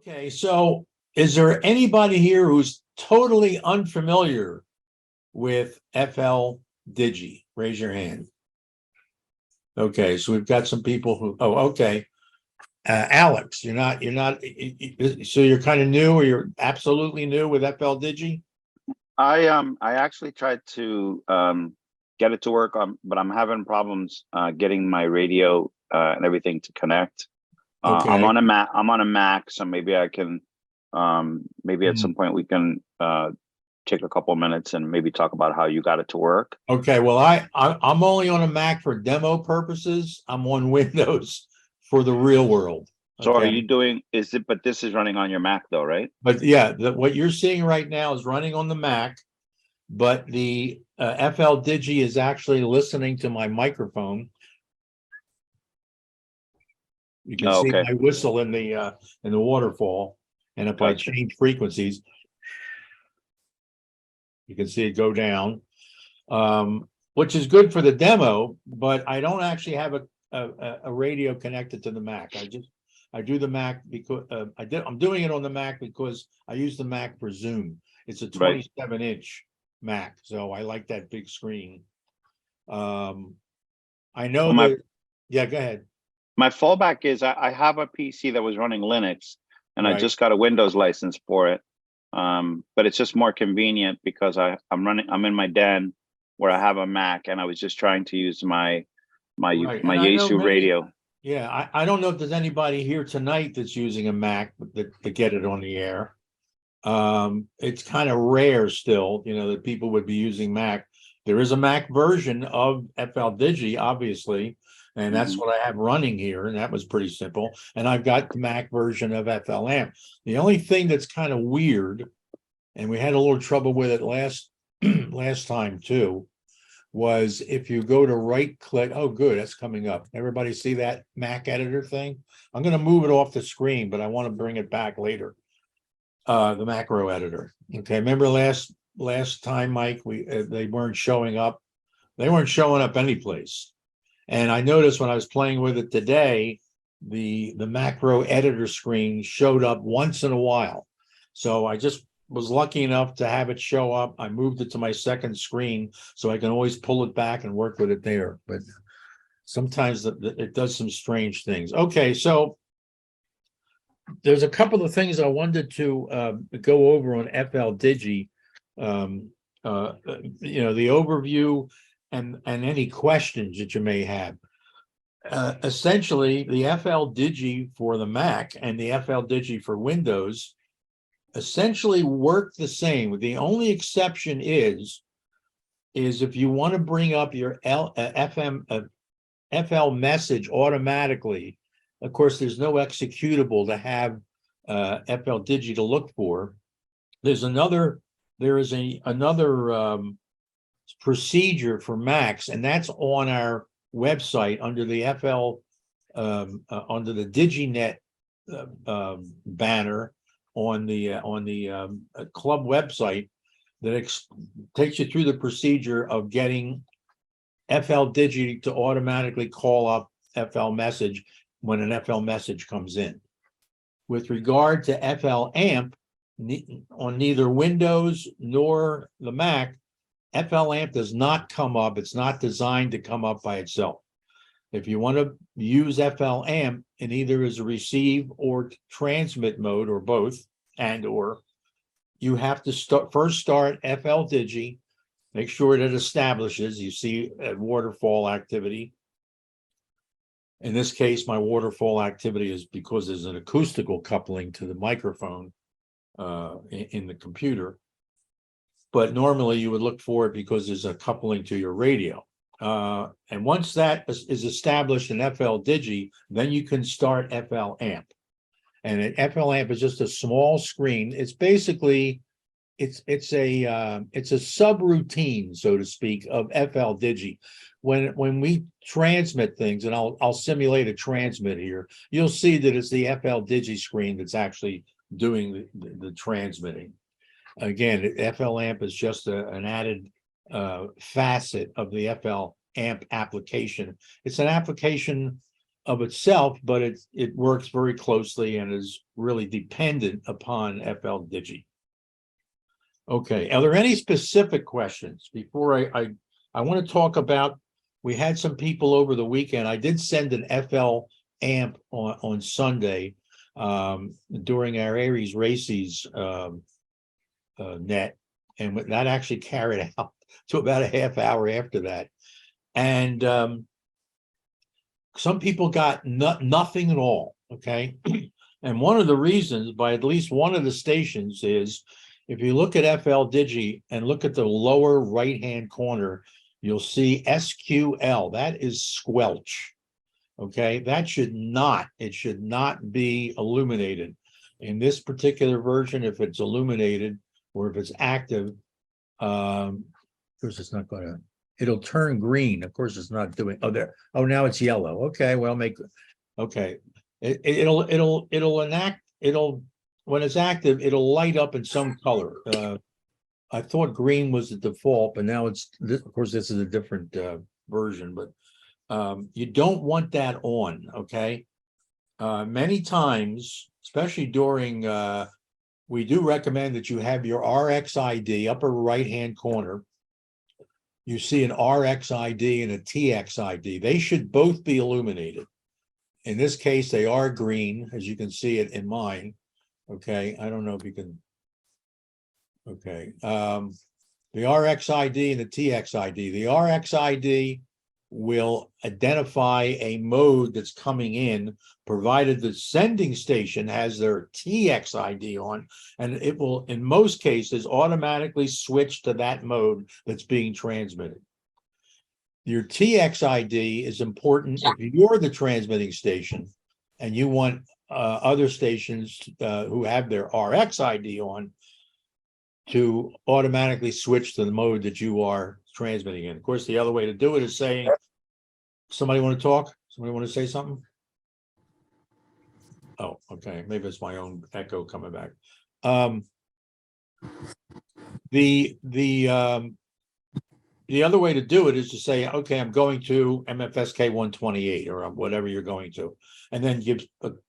Okay, so is there anybody here who's totally unfamiliar with FL-Digi? Raise your hand. Okay, so we've got some people who, okay. Alex, so you're kind of new, or you're absolutely new with FL-Digi? I actually tried to get it to work on, but I'm having problems getting my radio and everything to connect. Okay. I'm on a Mac, so maybe I can maybe at some point we can take a couple of minutes and maybe talk about how you got it to work. Okay, well, I'm only on a Mac for demo purposes. I'm on Windows for the real world. So are Okay. you doing, but this is running on your Mac though, right? But yeah, what you're seeing right now is running on the Mac, but the FL-Digi is actually listening to my microphone. You can see Okay. my whistle in the waterfall, and if I change frequencies, you can see it go down, which is good for the demo. But I don't actually have a radio connected to the Mac. I do the Mac because I'm doing it on the Mac because I use the Mac for Zoom. It's a 27-inch Mac, so I like that big screen. I know that. Yeah, go ahead. My fallback is I have a PC that was running Linux, and Right. I just got a Windows license for it. But it's just more convenient because I'm in my den where I have a Mac, and I was just trying to use my Yaesu radio. Yeah, I don't know if there's anybody here tonight that's using a Mac to get it on the air. It's kind of rare still, that people would be using Mac. There is a Mac version of FL-Digi, obviously, and that's what I have running here, and that was pretty simple. And I've got the Mac version of FL-Amp. The only thing that's kind of weird, and we had a little trouble with it last time too, was if you go to right click. Oh, good, that's coming up. Everybody see that Mac editor thing? I'm going to move it off the screen, but I want to bring it back later. The macro editor. Okay, remember last time, Mike, they weren't showing up. They weren't showing up anyplace. And I noticed when I was playing with it today, the macro editor screen showed up once in a while. So I just was lucky enough to have it show up. I moved it to my second screen so I can always pull it back and work with it there. But sometimes it does some strange things. Okay, so there's a couple of things I wanted to go over on FL-Digi. The overview and any questions that you may have. Essentially, the FL-Digi for the Mac and the FL-Digi for Windows essentially work the same. The only exception is if you want to bring up your FL message automatically. Of course, there's no executable to have FL-Digi to look for. There is another procedure for Macs, and that's on our website under the under the DigiNet banner on the club website that takes you through the procedure of getting FL-Digi to automatically call up FL message when an FL message comes in. With regard to FL-Amp, on neither Windows nor the Mac, FL-Amp does not come up. It's not designed to come up by itself. If you want to use FL-Amp in either as a receive or transmit mode, or both, or you have to first start FL-Digi, make sure that it establishes. You see a waterfall activity. In this case, my waterfall activity is because there's an acoustical coupling to the microphone in the computer. But normally you would look for it because there's a coupling to your radio. And once that is established in FL-Digi, then you can start FL-Amp. And FL-Amp is just a small screen. It's basically it's a subroutine, so to speak, of FL-Digi. When we transmit things, and I'll simulate a transmit here, you'll see that it's the FL-Digi screen that's actually doing the transmitting. Again, FL-Amp is just an added facet of the FL-Amp application. It's an application of itself, but it works very closely and is really dependent upon FL-Digi. Okay, are there any specific questions before I want to talk about, we had some people over the weekend. I did send an FL amp on Sunday during our Aries Races net, and that actually carried out to about a half hour after that. And some people got nothing at all, okay? And one of the reasons by at least one of the stations is, if you look at FL-Digi and look at the lower right-hand corner, you'll see SQL. That is squelch, okay? That should not be illuminated. In this particular version, if it's illuminated or if it's active, of course it's not going to, it'll turn green. Of course it's not doing, now it's yellow. Okay, well, okay. It'll enact, when it's active, it'll light up in some color. I thought green was the default, but now it's, of course, this is a different version, but you don't want that on, okay? Many times, especially during, we do recommend that you have your RXID, upper right-hand corner. You see an RXID and a TXID. They should both be illuminated. In this case, they are green, as you can see it in mine. Okay, I don't know if you can. Okay, the RXID and the TXID. The RXID will identify a mode that's coming in, provided the sending station has their TXID on, and it will, in most cases, automatically switch to that mode that's being transmitted. Your TXID is important if you're the transmitting station and you want other stations who have their RXID on to automatically switch to the mode that you are transmitting in. Of course, the other way to do it is saying, somebody want to talk? Somebody want to say something? Oh, okay. Maybe it's my own echo coming back. The other way to do it is to say, okay, I'm going to MFSK 128 or whatever you're going to, and then give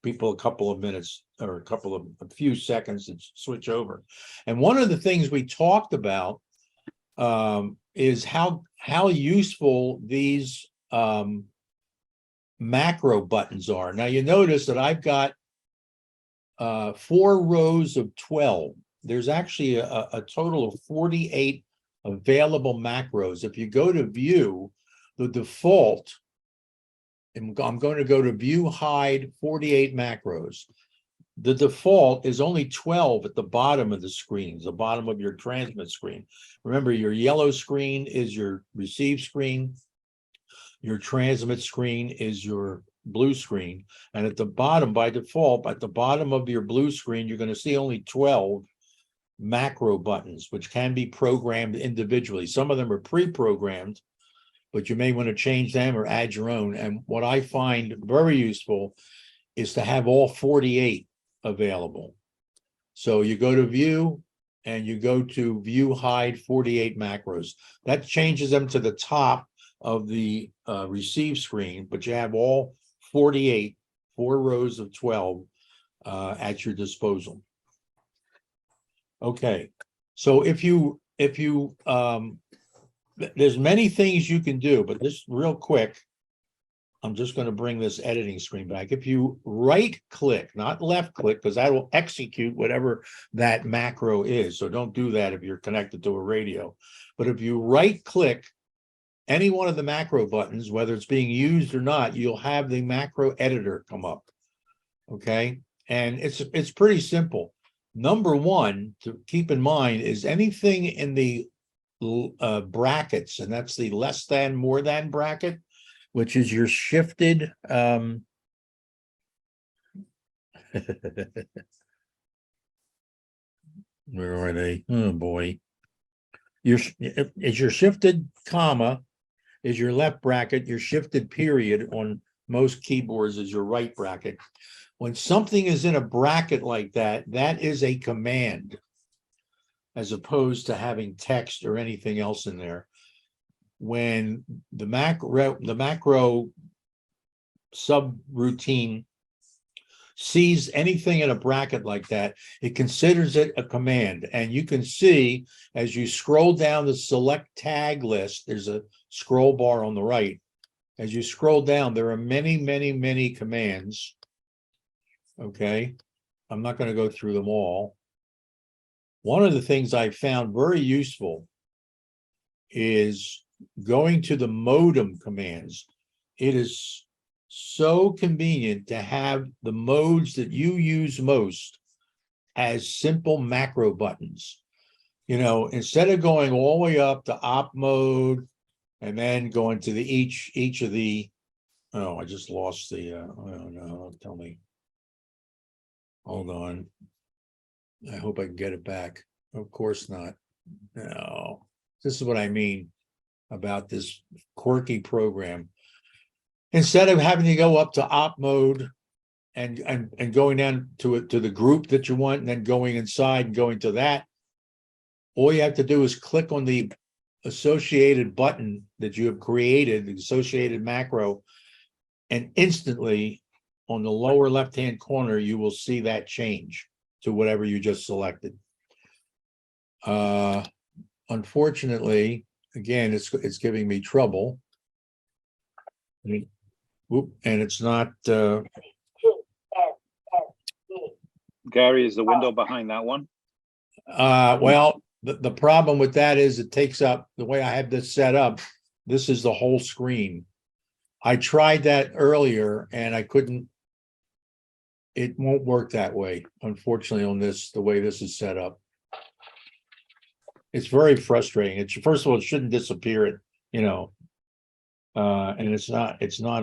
people a couple of minutes or a few seconds to switch over. And one of the things we talked about is how useful these macro buttons are. Now you notice that I've got 4 rows of 12. There's actually a total of 48 available macros. If you go to view, the default, I'm going to go to view, hide 48 macros. The default is only 12 at the bottom of the screens, the bottom of your transmit screen. Remember, your yellow screen is your receive screen. Your transmit screen is your blue screen. And at the bottom, by default, at the bottom of your blue screen, you're going to see only 12 macro buttons, which can be programmed individually. Some of them are pre-programmed, but you may want to change them or add your own. And what I find very useful is to have all 48 available. So you go to view and you go to view, hide 48 macros. That changes them to the top of the receive screen, but you have all 48, 4 rows of 12 at your disposal. Okay, so if you there's many things you can do, but this real quick, I'm just going to bring this editing screen back. If you right click, not left click, because that will execute whatever that macro is. So don't do that if you're connected to a radio. But if you right click any one of the macro buttons, whether it's being used or not, you'll have the macro editor come up. Okay, and it's pretty simple. Number one to keep in mind is anything in the brackets, and that's the less than, more than bracket, which is your shifted where are they? Oh boy. Is your shifted comma is your left bracket, your shifted period on most keyboards is your right bracket. When something is in a bracket like that, that is a command, as opposed to having text or anything else in there. When the macro subroutine sees anything in a bracket like that, it considers it a command. And you can see as you scroll down the select tag list, there's a scroll bar on the right. As you scroll down, there are many, many, many commands. Okay, I'm not going to go through them all. One of the things I found very useful is going to the modem commands. It is so convenient to have the modes that you use most as simple macro buttons. You know, instead of going all the way up to op mode and then going to the each of the, oh, I just lost the, oh no, tell me. Hold on. I hope I can get it back. Of course not. No, this is what I mean about this quirky program. Instead of having to go up to op mode and going down to it to the group that you want and then going inside and going to that, all you have to do is click on the associated button that you have created, the associated macro, and instantly on the lower left-hand corner, you will see that change to whatever you just selected. Unfortunately, again, it's giving me trouble. And it's not Gary, is the window behind that one? well, the problem with that is it takes up, the way I have this set up, this is the whole screen. I tried that earlier and I couldn't, it won't work that way, unfortunately, on this, the way this is set up. It's very frustrating. It's, first of all, it shouldn't disappear, it, you know. And it's not,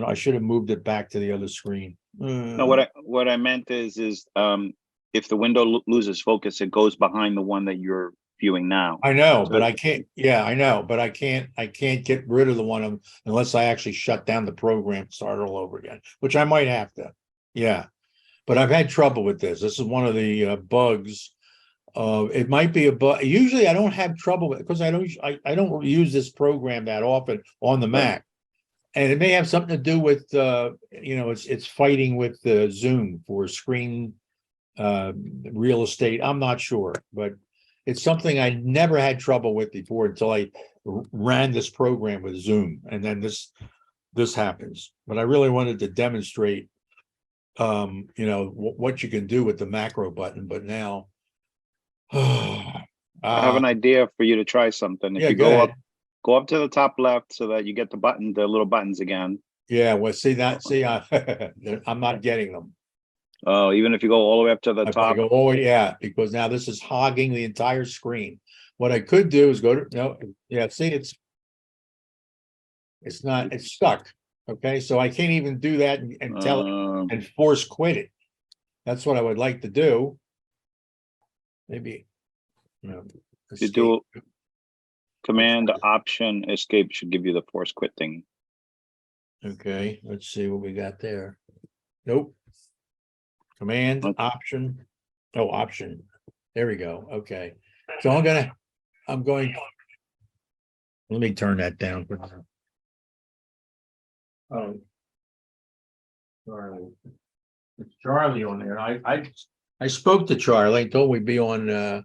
I should have moved it back to the other screen. No, what I meant is if the window loses focus, it goes behind the one that you're viewing now. I know, but I can't, yeah, I know, but I can't get rid of the one unless I actually shut down the program, start all over again, which I might have to. Yeah, but I've had trouble with this. This is one of the bugs. It might be a bug. Usually I don't have trouble with it because I don't use this program that often on the Mac. And it may have something to do with you know, it's fighting with the Zoom for screen real estate. I'm not sure, but it's something I never had trouble with before until I ran this program with Zoom, and then this happens. But I really wanted to demonstrate you know, what you can do with the macro button, but now I have an idea for you to try something. If yeah, you go up to the top left so that you get the little buttons again. Yeah, well, see that, see, I'm not getting them. Oh, even if you go all the way up to the If top. I go, oh, yeah, because now this is hogging the entire screen. What I could do is go to, no, yeah, see, it's not, it's stuck. Okay, so I can't even do that and tell it and force quit it. That's what I would like to do. Maybe, you know, You do Command Option Escape should give you the force quit thing. Okay, let's see what we got there. Nope. Command Option. Oh, Option. There we go. Okay. So I'm going. Let me turn that down for now. Oh. Charlie. It's Charlie on there. I spoke to Charlie, told we'd be on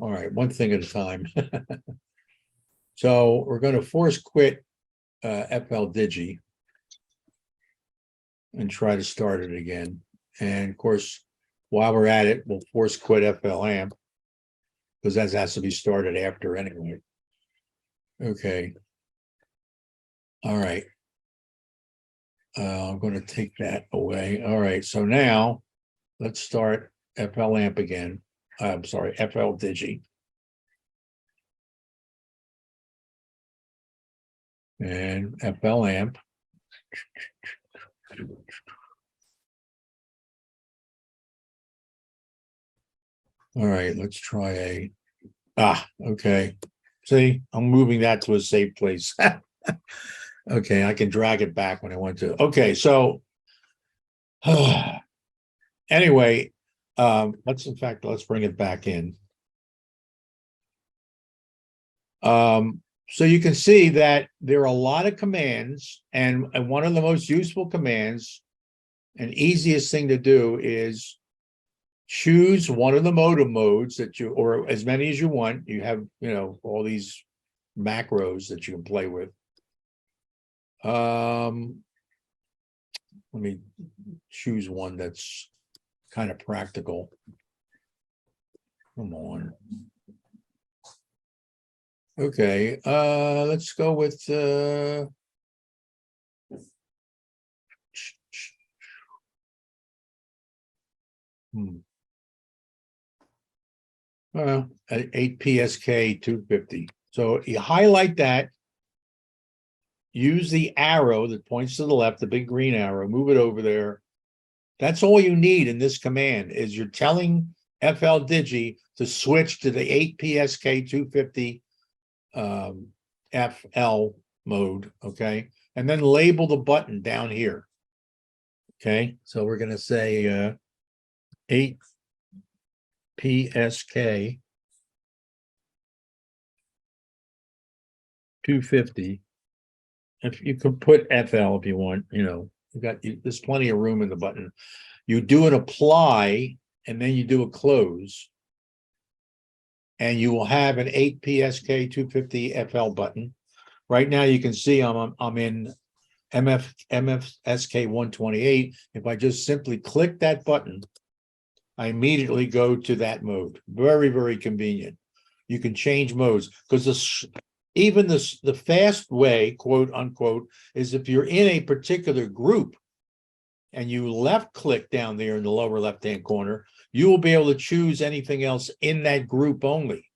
all right, one thing at a time. So we're going to force quit FL-Digi and try to start it again. And of course, while we're at it, we'll force quit FL-Amp because that has to be started after anyway. Okay. All right. I'm going to take that away. All right. So now let's start FL-Amp again. I'm sorry, FL-Digi. And FL-Amp. All right, let's try okay. See, I'm moving that to a safe place. Okay, I can drag it back when I want to. Okay, so anyway, let's bring it back in. So you can see that there are a lot of commands, and one of the most useful commands and easiest thing to do is choose one of the modem modes that you, or as many as you want. You have, all these macros that you can play with. Let me choose one that's kind of practical. Come on. Okay, let's go with Well, 8 PSK 250. So you highlight that, use the arrow that points to the left, the big green arrow, move it over there. That's all you need in this command is you're telling FL-Digi to switch to the 8 PSK 250 FL mode, okay? And then label the button down here. Okay, so we're gonna say 8 PSK 250. If you could put FL if you want, there's plenty of room in the button. You do an apply and then you do a close. And you will have an 8 PSK 250 FL button. Right now you can see I'm in MFSK 128. If I just simply click that button, I immediately go to that mode. Very, very convenient. You can change modes because even the fast way, quote unquote, is if you're in a particular group and you left click down there in the lower left-hand corner, you will be able to choose anything else in that group only.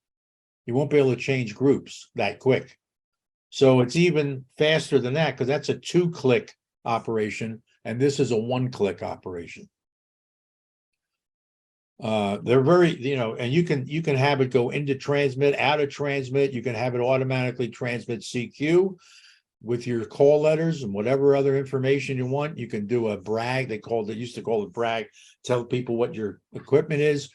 You won't be able to change groups that quick. So it's even faster than that because that's a 2-click operation and this is a 1-click operation. They're very, and you can have it go into transmit, out of transmit. You can have it automatically transmit CQ with your call letters and whatever other information you want. You can do a brag. They used to call it brag. Tell people what your equipment is.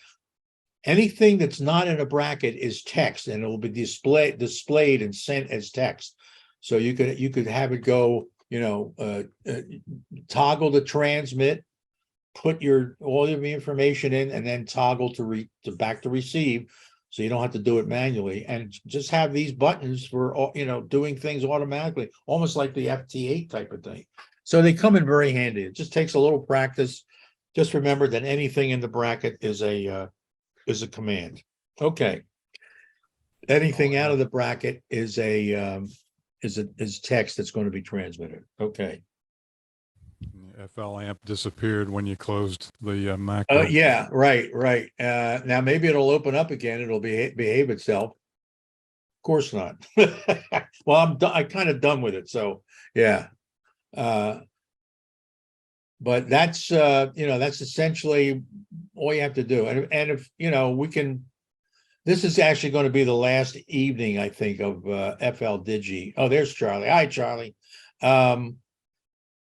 Anything that's not in a bracket is text, and it will be displayed and sent as text. So you could have it go, toggle to transmit, put all of the information in, and then toggle to back to receive, so you don't have to do it manually, and just have these buttons for doing things automatically, almost like the FT8 type of thing. So they come in very handy. It just takes a little practice. Just remember that anything in the bracket is a command. Okay. Anything out of the bracket is text that's going to be transmitted. Okay. FL amp disappeared when you closed the macro. Yeah, right. Now maybe it'll open up again. It'll behave itself. Of course not. Well, I'm kind of done with it. So yeah. But that's that's essentially all you have to do. And if we can, this is actually going to be the last evening, I think, of FL-Digi. Oh, there's Charlie. Hi, Charlie.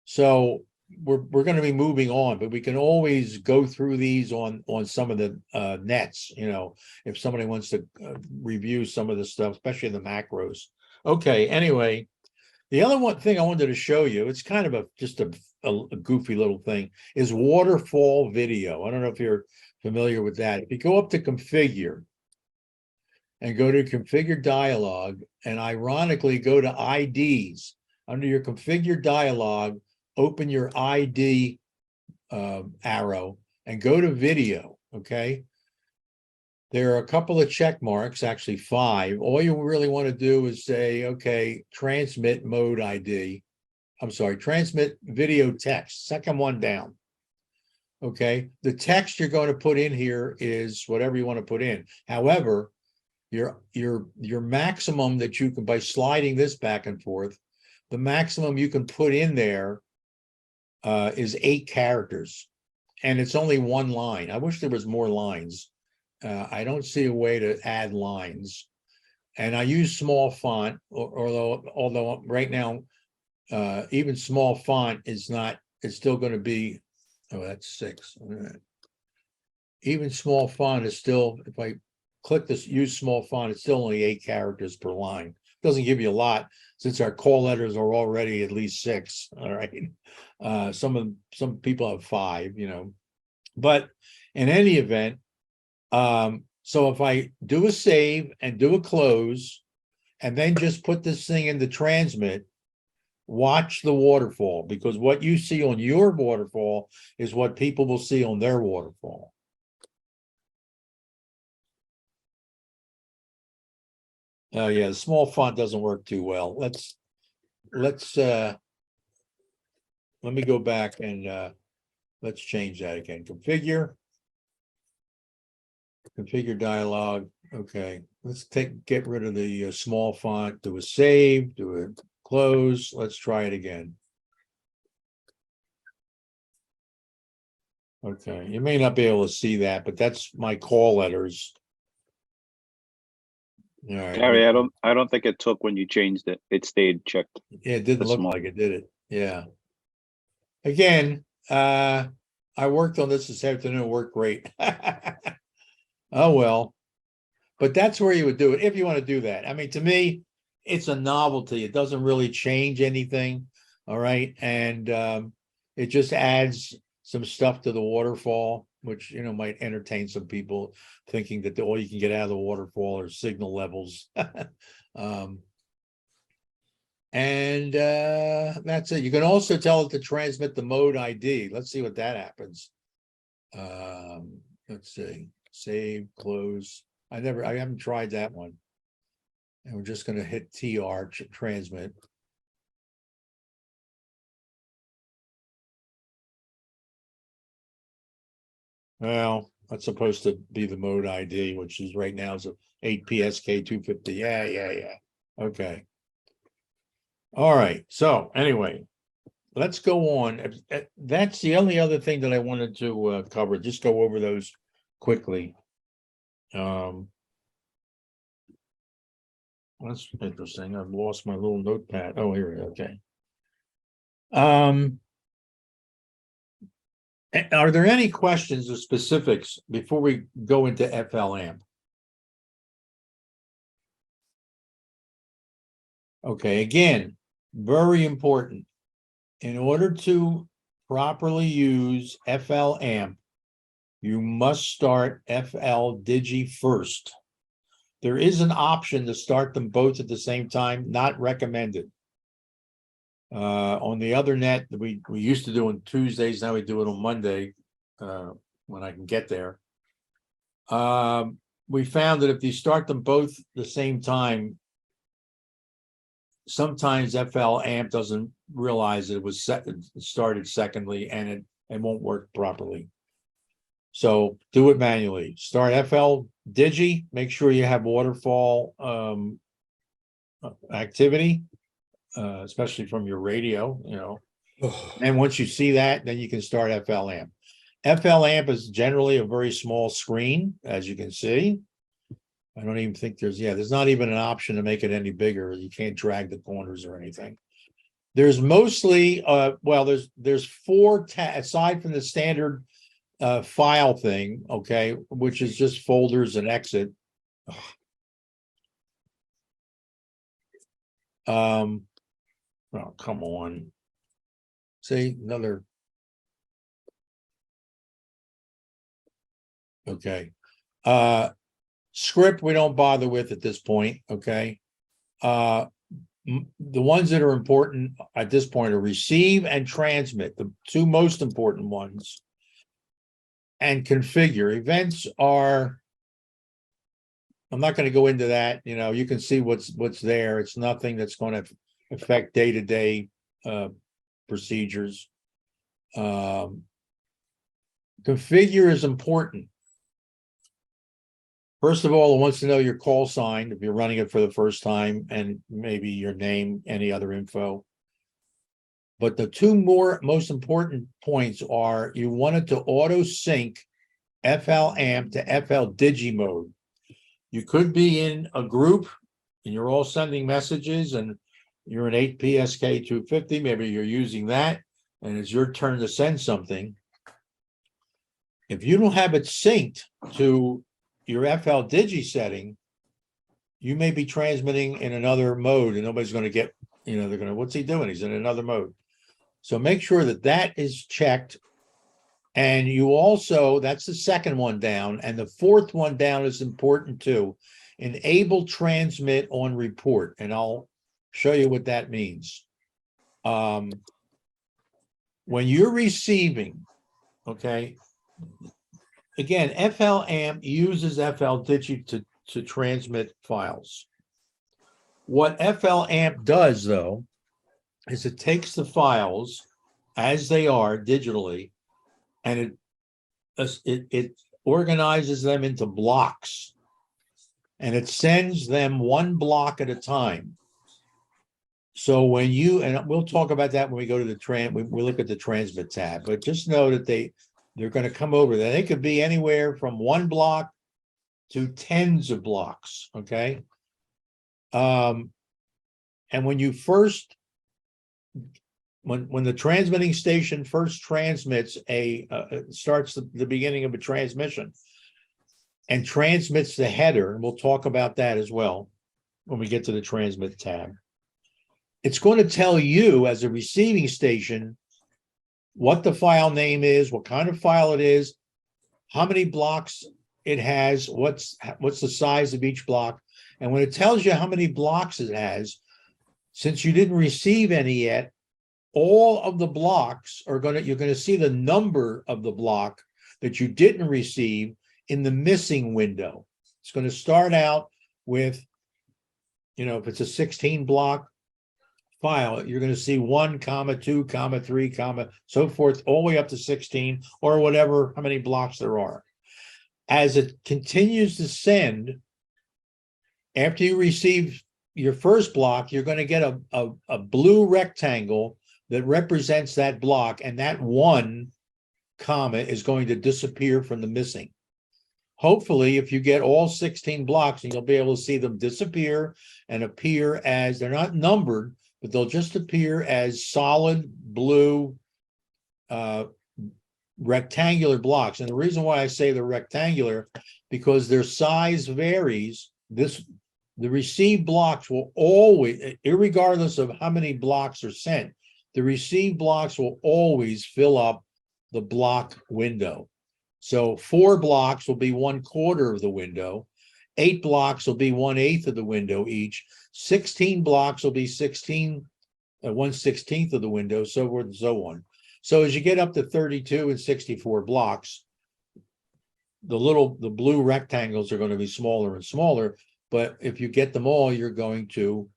So we're going to be moving on, but we can always go through these on some of the nets, if somebody wants to review some of the stuff, especially the macros. Okay, anyway, the other thing I wanted to show you, it's kind of just a goofy little thing, is waterfall video. I don't know if you're familiar with that. If you go up to configure and go to configure dialog, and ironically go to IDs, under your configure dialog, open your ID arrow and go to video, okay? There are a couple of check marks, actually 5. All you really want to do is say, okay, transmit mode ID. I'm sorry, transmit video text, second one down. Okay, the text you're going to put in here is whatever you want to put in. However, your maximum that you can, by sliding this back and forth, the maximum you can put in there is 8 characters, and it's only 1 line. I wish there was more lines. I don't see a way to add lines, and I use small font, although right now even small font is not. It's still going to be. Oh, that's 6. Even small font is still. If I click this use small font, it's still only 8 characters per line. doesn't give you a lot since our call letters are already at least 6. All right. Some people have 5, but in any event, so if I do a save and do a close and then just put this thing into transmit, watch the waterfall, because what you see on your waterfall is what people will see on their waterfall. Oh yeah, the small font doesn't work too well. Let me go back and let's change that again. Configure dialog. Okay, let's get rid of the small font, do a save, do a close. Let's try it again. Okay, you may not be able to see that, but that's my call letters. All right. Gary, I don't think it took when you changed it. It stayed checked. Yeah, it didn't the look small. like it, did it? Yeah. Again, I worked on this afternoon, it worked great. Oh, well. But that's where you would do it, if you want to do that. I mean, to me, it's a novelty. It doesn't really change anything. All right. And it just adds some stuff to the waterfall, which, might entertain some people thinking that all you can get out of the waterfall are signal levels. And that's it. You can also tell it to transmit the mode ID. Let's see what that happens. Let's see, save, close. I haven't tried that one. And we're just going to hit TR transmit. Well, that's supposed to be the mode ID, which is right now is a 8PSK250. Yeah. Okay. All right. So anyway, let's go on. That's the only other thing that I wanted to cover. Just go over those quickly. That's interesting. I've lost my little notepad. Oh, here. Okay. Are there any questions or specifics before we go into FL-Amp? Okay, again, very important. In order to properly use FL-Amp, you must start FL-Digi first. There is an option to start them both at the same time, not recommended. On the other net, we used to do on Tuesdays, now we do it on Monday, when I can get there. We found that if you start them both at the same time, sometimes FL-Amp doesn't realize it was started secondly, and it won't work properly. So do it manually. Start FL-Digi, make sure you have waterfall activity, especially from your radio, And once you see that, then you can start FL-Amp. FL-Amp is generally a very small screen, as you can see. I don't even think there's not even an option to make it any bigger. You can't drag the corners or anything. There's mostly, there's 4 tabs, aside from the standard file thing, okay, which is just folders and exit. Oh, come on. See, another. Okay. Script we don't bother with at this point, okay? The ones that are important at this point are receive and transmit, the 2 most important ones. And configure. Events are, I'm not going to go into that. You can see what's there. It's nothing that's going to affect day-to-day procedures. Configure is important. First of all, it wants to know your call sign if you're running it for the first time, and maybe your name, any other info. But the 2 most important points are you want it to auto sync FL-Amp to FL-Digi mode. You could be in a group and you're all sending messages and you're an 8PSK250, maybe you're using that and it's your turn to send something. If you don't have it synced to your FL-Digi setting, you may be transmitting in another mode and nobody's going to get, they're going to, what's he doing? He's in another mode. So make sure that that is checked. And you also, that's the second one down. And the fourth one down is important too. Enable transmit on report. And I'll show you what that means. When you're receiving, okay, again, FL-Amp uses FL-Digi to transmit files. What FL-Amp does, though, is it takes the files as they are digitally, and it organizes them into blocks, and it sends them one block at a time. So when and we'll talk about that when we go to the we look at the transmit tab, but just know that they're going to come over there. They could be anywhere from one block to tens of blocks. Okay. And when you first, when the transmitting station first transmits starts the beginning of a transmission and transmits the header, and we'll talk about that as well when we get to the transmit tab. It's going to tell you as a receiving station what the file name is, what kind of file it is, how many blocks it has, what's the size of each block. And when it tells you how many blocks it has, since you didn't receive any yet, all of the blocks are you're going to see the number of the block that you didn't receive in the missing window. It's going to start out with, if it's a 16 block file, you're going to see 1, 2, 3, so forth, all the way up to 16 or whatever, how many blocks there are. As it continues to send, after you receive your first block, you're going to get a blue rectangle that represents that block, and that 1 comma is going to disappear from the missing. Hopefully, if you get all 16 blocks, and you'll be able to see them disappear and appear as, they're not numbered, but they'll just appear as solid blue rectangular blocks. And the reason why I say they're rectangular, because their size varies. The received blocks will always, irregardless of how many blocks are sent, the received blocks will always fill up the block window. So 4 blocks will be 1/4 of the window. 8 blocks will be 1/8 of the window each. 16 blocks will be 1/16 of the window, so forth and so on. So as you get up to 32 and 64 blocks, the blue rectangles are going to be smaller and smaller. But if you get them all, you're going to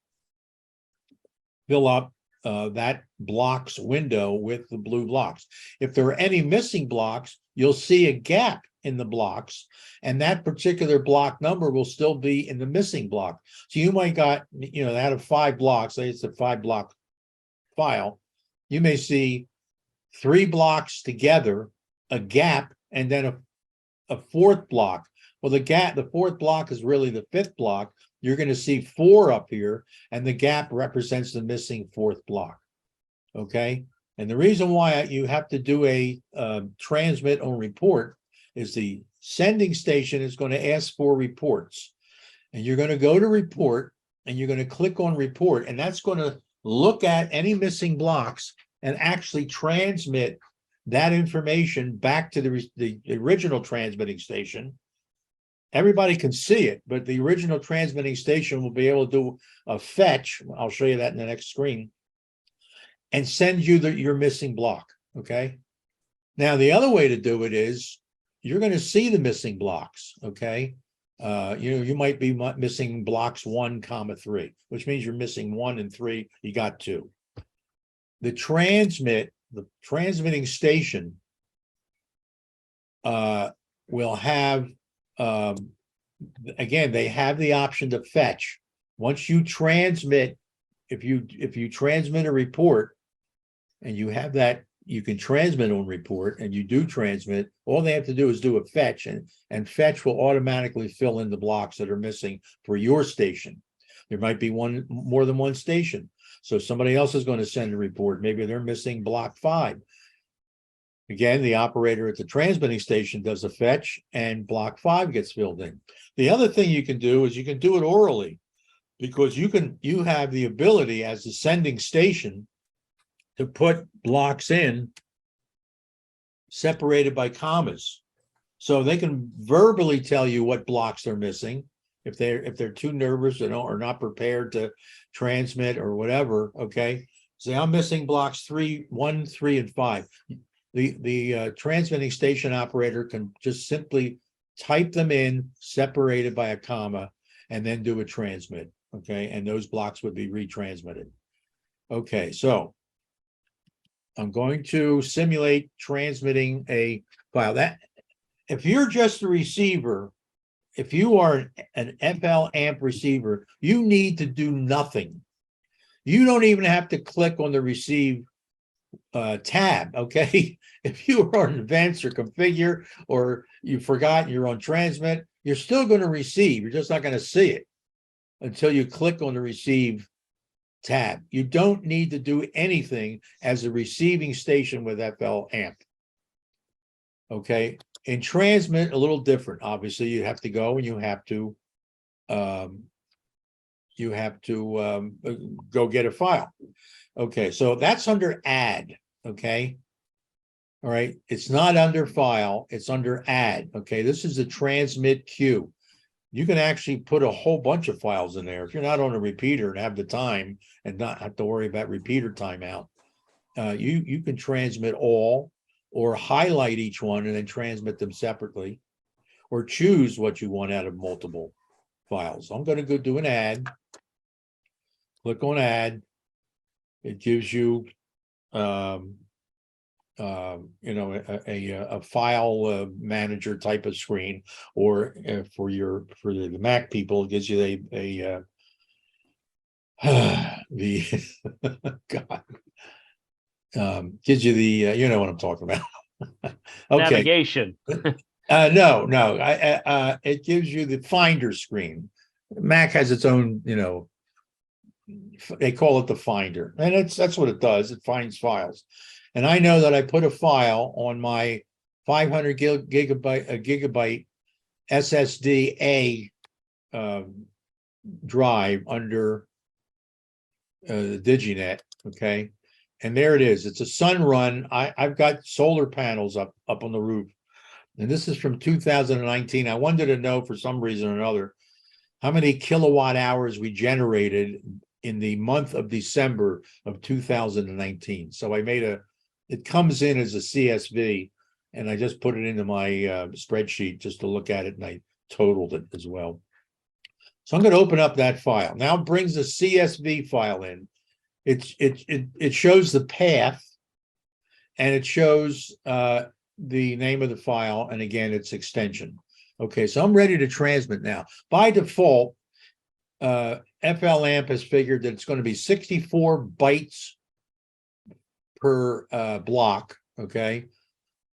fill up that block's window with the blue blocks. If there are any missing blocks, you'll see a gap in the blocks, and that particular block number will still be in the missing block. So you might got, out of 5 blocks, say it's a 5-block file, you may see 3 blocks together, a gap, and then a 4th block. Well, the 4th block is really the 5th block. You're going to see 4 up here, and the gap represents the missing 4th block. Okay. And the reason why you have to do a transmit on report is the sending station is going to ask for reports. And you're going to go to report, and you're going to click on report, and that's going to look at any missing blocks and actually transmit that information back to the original transmitting station. Everybody can see it, but the original transmitting station will be able to do a fetch. I'll show you that in the next screen, and send you your missing block. Okay. Now, the other way to do it is you're going to see the missing blocks. Okay. You might be missing blocks 1, 3, which means you're missing 1 and 3. You got 2. The transmitting station will have, again, they have the option to fetch. Once you transmit, if you transmit a report and you have that, you can transmit on report, and you do transmit, all they have to do is do a fetch, and fetch will automatically fill in the blocks that are missing for your station. There might be more than one station. So somebody else is going to send a report. Maybe they're missing block 5. Again, the operator at the transmitting station does a fetch and block 5 gets filled in. The other thing you can do is you can do it orally, because you have the ability as the sending station to put blocks in separated by commas. So they can verbally tell you what blocks they're missing. If they're too nervous or not prepared to transmit or whatever, okay. Say, I'm missing blocks 1, 3, and 5. The transmitting station operator can just simply type them in, separated by a comma, and then do a transmit, okay? And those blocks would be retransmitted. Okay, so I'm going to simulate transmitting a file. That if you're just a receiver, if you are an FL-Amp receiver, you need to do nothing. You don't even have to click on the receive tab, okay? If you are on advanced or configure, or you forgot you're on transmit, you're still going to receive. You're just not going to see it until you click on the receive tab. You don't need to do anything as a receiving station with FL-Amp. Okay, in transmit, a little different. Obviously, you have to go and you have to go get a file. Okay, so that's under add. Okay, all right, it's not under file, it's under add. Okay, this is the transmit queue. You can actually put a whole bunch of files in there if you're not on a repeater and have the time and not have to worry about repeater timeout. You can transmit all, or highlight each one and then transmit them separately, or choose what you want out of multiple files. I'm going to go do an add. Click on add. It gives you a file manager type of screen, or for the Mac people, it gives you the God, gives you the you know what I'm talking about. Okay. Navigation. No, it gives you the Finder screen. Mac has its own, they call it the Finder, and that's what it does. It finds files. And I know that I put a file on my 500 gigabyte SSD drive under the DigiNet, okay? And there it is. It's a sun run. I've got solar panels up on the roof. And this is from 2019. I wanted to know, for some reason or another, how many kilowatt hours we generated in the month of December of 2019. So I made it comes in as a CSV, and I just put it into my spreadsheet just to look at it, and I totaled it as well. So I'm going to open up that file. Now it brings the CSV file in. It shows the path, and it shows the name of the file, and again, its extension. Okay, so I'm ready to transmit now. By default, FL-Amp has figured that it's going to be 64 bytes per block, okay?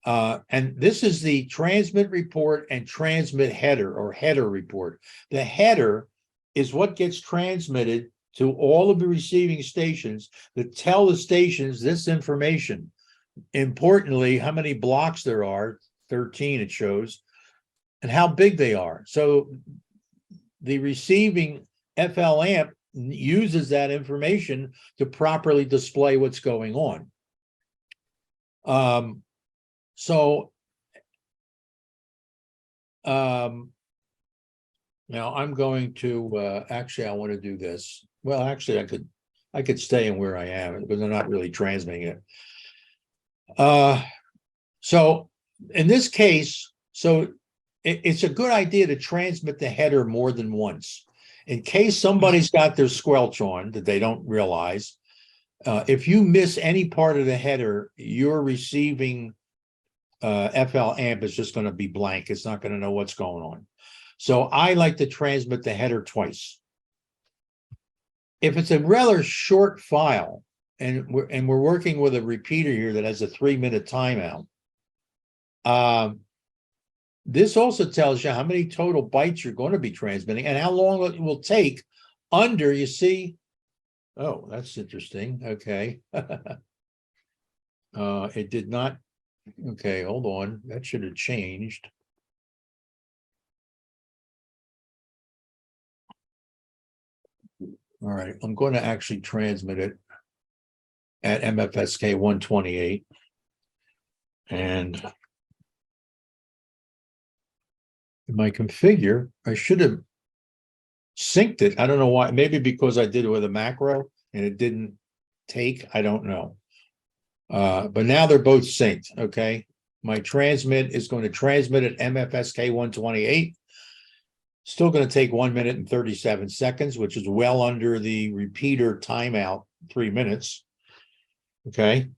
And this is the transmit report and transmit header, or header report. The header is what gets transmitted to all of the receiving stations that tell the stations this information. Importantly, how many blocks there are, 13 it shows, and how big they are. So the receiving FL-Amp uses that information to properly display what's going on. Now I'm going to actually, I want to do this. Well, actually, I could stay in where I am because I'm not really transmitting it. So in this case, it's a good idea to transmit the header more than once, in case somebody's got their squelch on that they don't realize. If you miss any part of the header, your receiving FL-Amp is just going to be blank. It's not going to know what's going on. So I like to transmit the header twice. If it's a rather short file, and we're working with a repeater here that has a 3-minute timeout, this also tells you how many total bytes you're going to be transmitting and how long it will take under, you see. Oh, that's interesting. Okay. It did not Okay, hold on. That should have changed. All right, I'm going to actually transmit it at MFSK 128. And in my configure, I should have synced it. I don't know why. Maybe because I did it with a macro and it didn't take. I don't know. But now they're both synced. Okay. My transmit is going to transmit at MFSK 128. Still going to take 1 minute and 37 seconds, which is well under the repeater timeout, 3 minutes. Okay.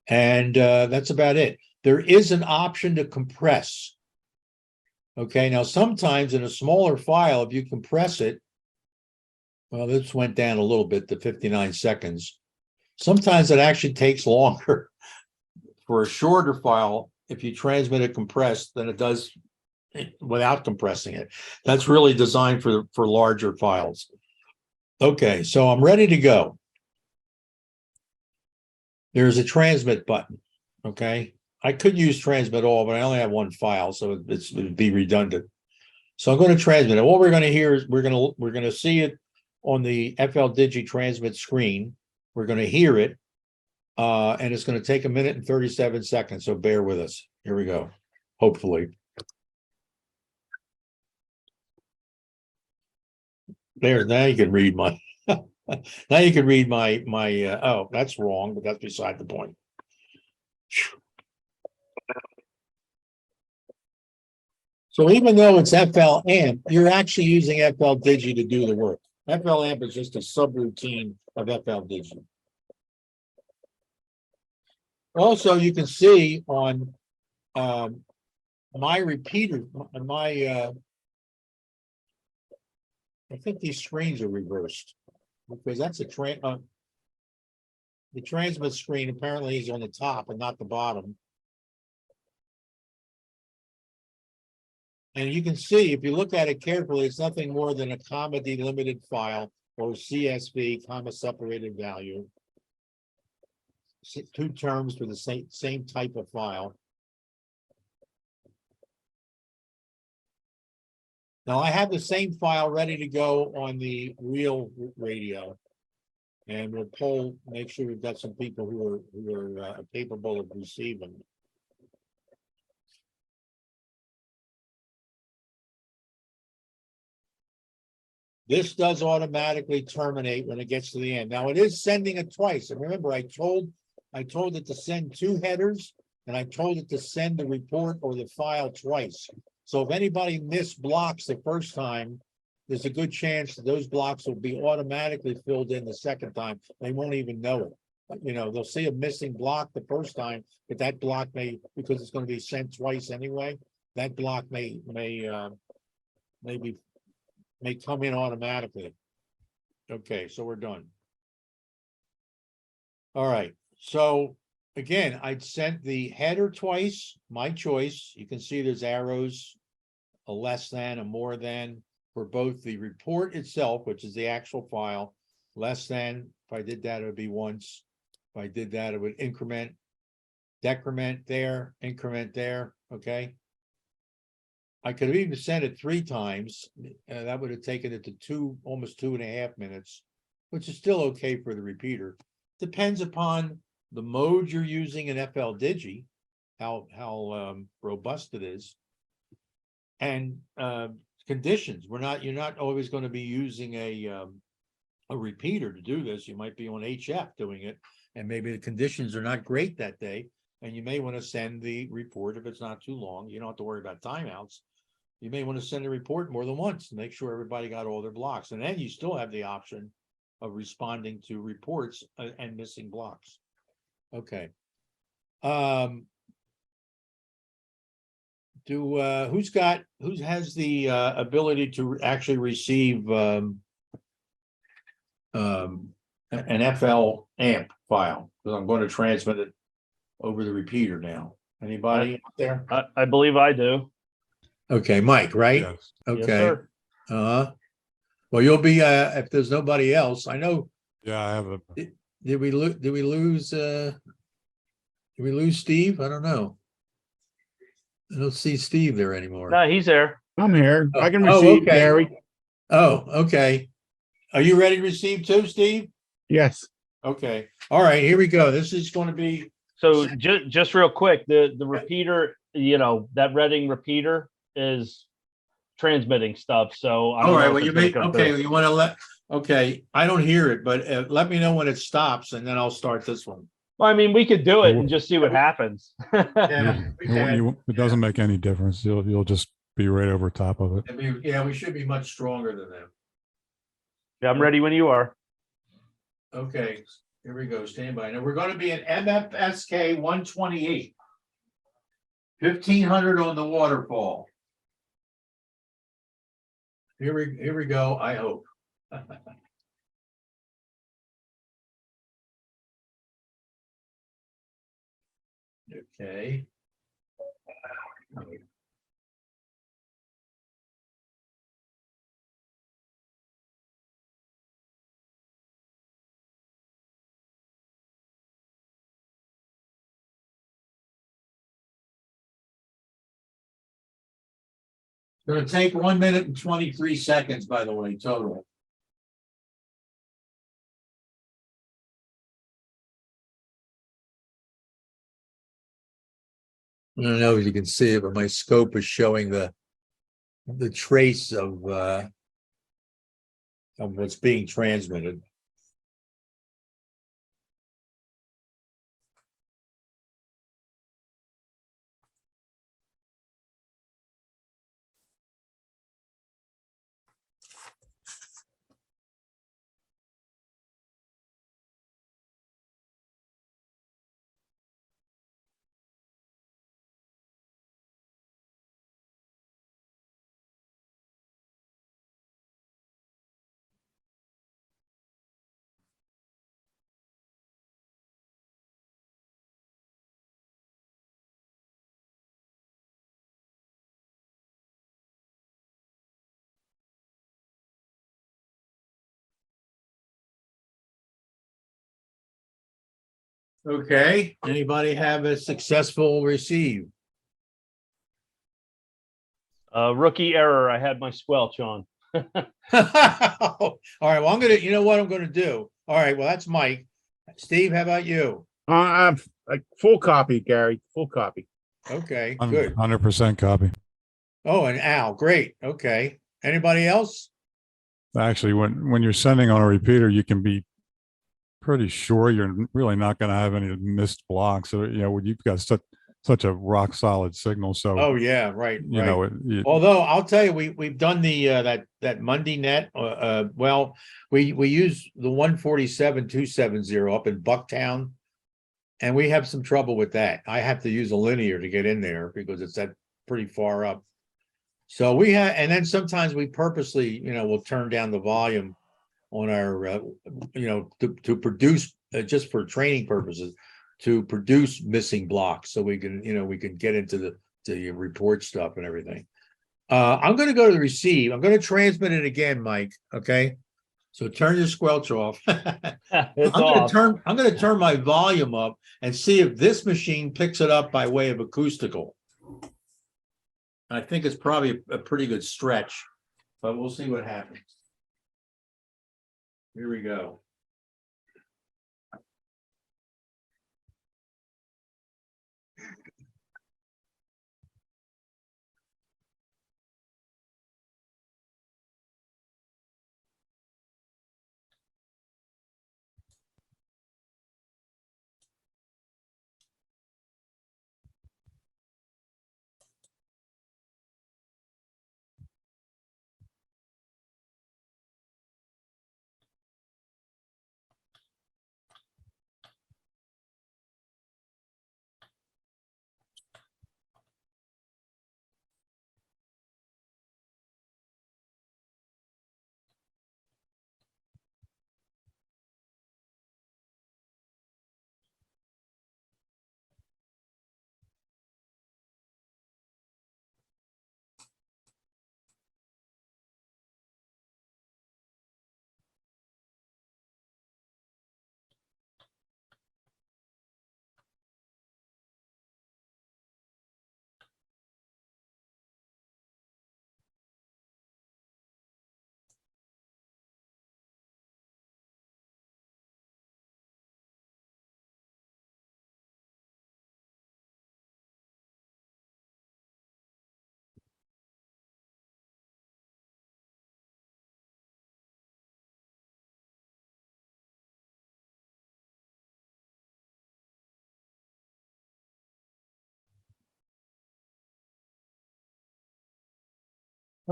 And that's about it. There is an option to compress. Okay, now sometimes in a smaller file, if you compress it, well, this went down a little bit to 59 seconds. Sometimes it actually takes longer for a shorter file if you transmit it compressed than it does without compressing it. That's really designed for larger files. Okay, so I'm ready to go. There's a transmit button. Okay, I could use transmit all, but I only have one file, so it would be redundant. So I'm going to transmit it. What we're going to hear is we're going to see it on the FL-Digi transmit screen. We're going to hear it, and it's going to take 1 minute and 37 seconds. So bear with us. Here we go. Hopefully, there. Now you can read my. Now you can read my. Oh, that's wrong, but that's beside the point. So even though it's FL-Amp, you're actually using FL-Digi to do the work. FL-Amp is just a subroutine of FL-Digi. Also, you can see on my repeater, I think these screens are reversed because that's the transmit screen apparently is on the top and not the bottom. And you can see, if you look at it carefully, it's nothing more than a comma delimited file or CSV, comma separated value. Two terms for the same type of file. Now I have the same file ready to go on the real radio. And we'll make sure we've got some people who are capable of receiving. This does automatically terminate when it gets to the end. Now it is sending it twice. And remember, I told it to send 2 headers, and I told it to send the report or the file twice. So if anybody missed blocks the first time, there's a good chance that those blocks will be automatically filled in the second time. They won't even know it. You know, they'll see a missing block the first time, but that block may, because it's going to be sent twice anyway, that block may come in automatically. Okay, so we're done. All right, so again, I'd sent the header twice, my choice. You can see there's arrows, a less than, a more than, for both the report itself, which is the actual file, less than. If I did that, it would be once. If I did that, it would increment, decrement there, increment there, okay? I could have even sent it 3 times. That would have taken it to almost 2.5 minutes, which is still okay for the repeater. Depends upon the mode you're using in FL-Digi, how robust it is, and conditions. You're not always going to be using a repeater to do this. You might be on HF doing it, and maybe the conditions are not great that day, and you may want to send the report if it's not too long. You don't have to worry about timeouts. You may want to send a report more than once to make sure everybody got all their blocks. And then you still have the option of responding to reports and missing blocks. Okay. Who has the ability to actually receive an FL-Amp file? Because I'm going to transmit it over the repeater now. Anybody out there? I believe I do. Okay, Mike, right? Yes. Okay. Yes, sir. Well, you'll be if there's nobody else. I know. Yeah, I have a. Did we lose Did we lose Steve? I don't know. I don't see Steve there anymore. No, he's there. I'm here. I can Oh, receive, okay. Gary. Oh, okay. Are you ready to receive too, Steve? Yes. Okay. All right, here we go. This is going to be, So just real quick, the repeater, that Reading repeater is transmitting stuff. So I all don't right, know well, if you it's gonna may, come okay, through. you want to okay, I don't hear it, but let me know when it stops and then I'll start this one. Well, I mean, we could do it and just see what happens. Yeah, we can. It doesn't make any difference. You'll just be right over top of it. Yeah, we should be much stronger than them. Yeah, I'm ready when you are. Okay, here we go. Stand by. Now we're going to be at MFSK 128. 1500 on the waterfall. Here we go. I hope. Okay. It's going to take 1 minute and 23 seconds, by the way, total. I don't know if you can see it, but my scope is showing the trace of what's being transmitted. Okay, anybody have a successful receive? Rookie error. I had my squelch on. All right, well, I'm gonna, you know what I'm gonna do? All right, well, that's Mike. Steve, how about you? Like full copy, Gary. Full copy. Okay, good. 100% copy. Oh, and Al, great. Okay. Anybody else? Actually, when you're sending on a repeater, you can be pretty sure you're really not going to have any missed blocks. So, you've got such a rock solid signal. So, Oh, yeah, right, right. Although I'll tell you, we've done the that Monday net. Well, we use the 147.270 up in Bucktown, and we have some trouble with that. I have to use a linear to get in there because it's that pretty far up. So we have, and then sometimes we purposely, we'll turn down the volume on our, to produce just for training purposes, to produce missing blocks, so we can, we can get into the report stuff and everything. I'm going to go to the receive. I'm going to transmit it again, Mike. Okay, so turn your squelch off. It's I'm off. going to turn my volume up and see if this machine picks it up by way of acoustical. I think it's probably a pretty good stretch, but we'll see what happens. Here we go.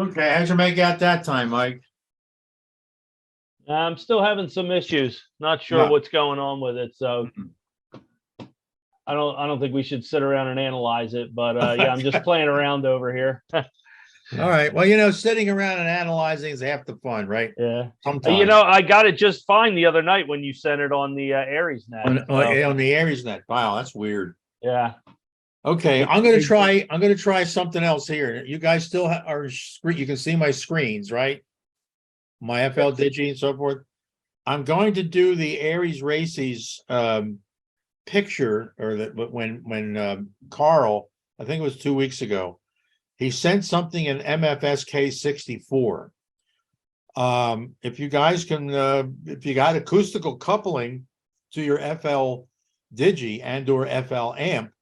Okay, how'd you make out that time, Mike? I'm still having some issues. Not sure Yeah. what's going on with it. So I don't think we should sit around and analyze it, but yeah, I'm just playing around over here. All right. Well, sitting around and analyzing is half the fun, right? Yeah. Sometimes. I got it just fine the other night when you sent it on the Aries net. On, So, on the Aries net. Wow, that's weird. yeah. Okay, I'm gonna try something else here. You guys still are screen. You can see my screens, right? My FL-Digi and so forth. I'm going to do the Aries Races picture, or that when Carl, I think it was 2 weeks ago, he sent something in MFSK 64. If you guys can, if you got acoustical coupling to your FL-Digi and or FL amp,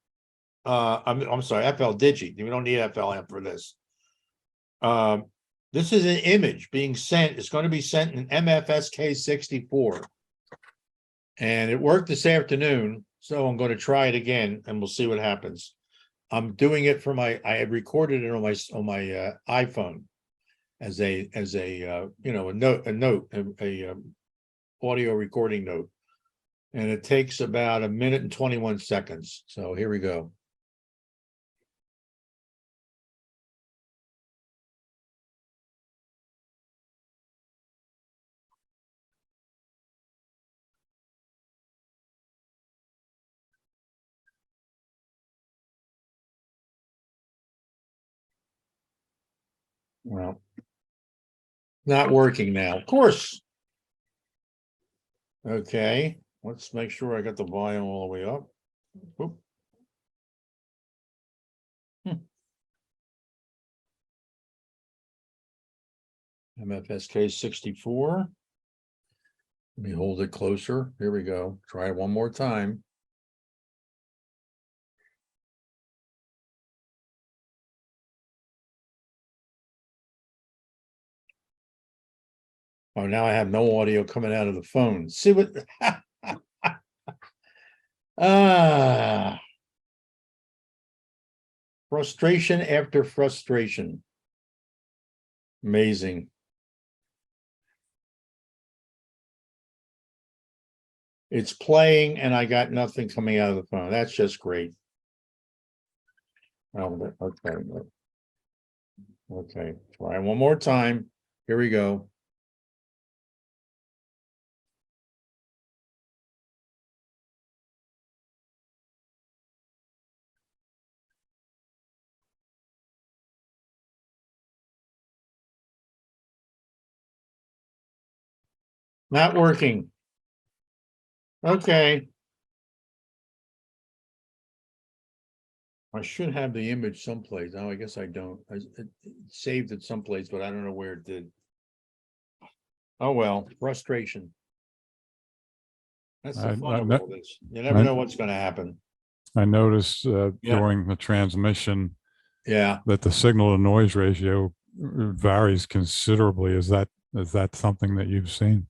I'm sorry, FL-Digi. We don't need FL amp for this. This is an image being sent. It's going to be sent in MFSK 64. And it worked this afternoon, so I'm going to try it again and we'll see what happens. I'm doing it for I had recorded it on my iPhone as a audio recording note. And it takes about 1 minute and 21 seconds. So here we go. Well, not working now, of course. Okay, let's make sure I got the volume all the way up. Oop. MFSK 64. Let me hold it closer. Here we go. Try it one more time. Oh, now I have no audio coming out of the phone. See what? Frustration after frustration. Amazing. It's playing and I got nothing coming out of the phone. That's just great. Oh, okay. Okay, try one more time. Here we go. Not working. Okay. I should have the image someplace. Oh, I guess I don't. It saved it someplace, but I don't know where it did. Oh, well, frustration. That's the fun of all this. You never know what's going to happen. I noticed during the transmission Yeah. that the signal to noise ratio varies considerably. Is that something that you've seen?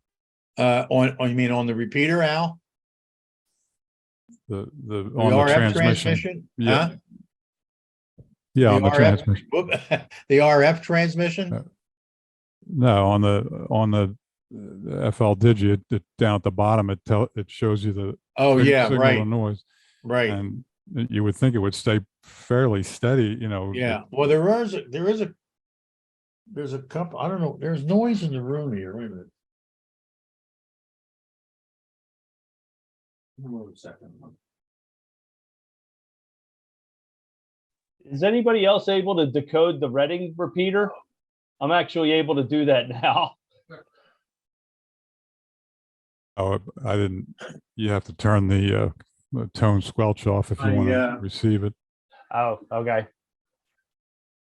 You mean on the repeater, Al? The The on RF the transmission? Yeah. Huh? Yeah, on the transmission. The RF transmission? No, on the FL-Digi, it down at the bottom, it shows you the signal right. to noise. Right. And you would think it would stay fairly steady, Yeah. Well, there's a couple, I don't know, there's noise in the room here. Wait a minute. Hold on a second. Is anybody else able to decode the Reading repeater? I'm actually able to do that now. Oh, I didn't. You have to turn the tone squelch off if you want to receive it. Oh, okay.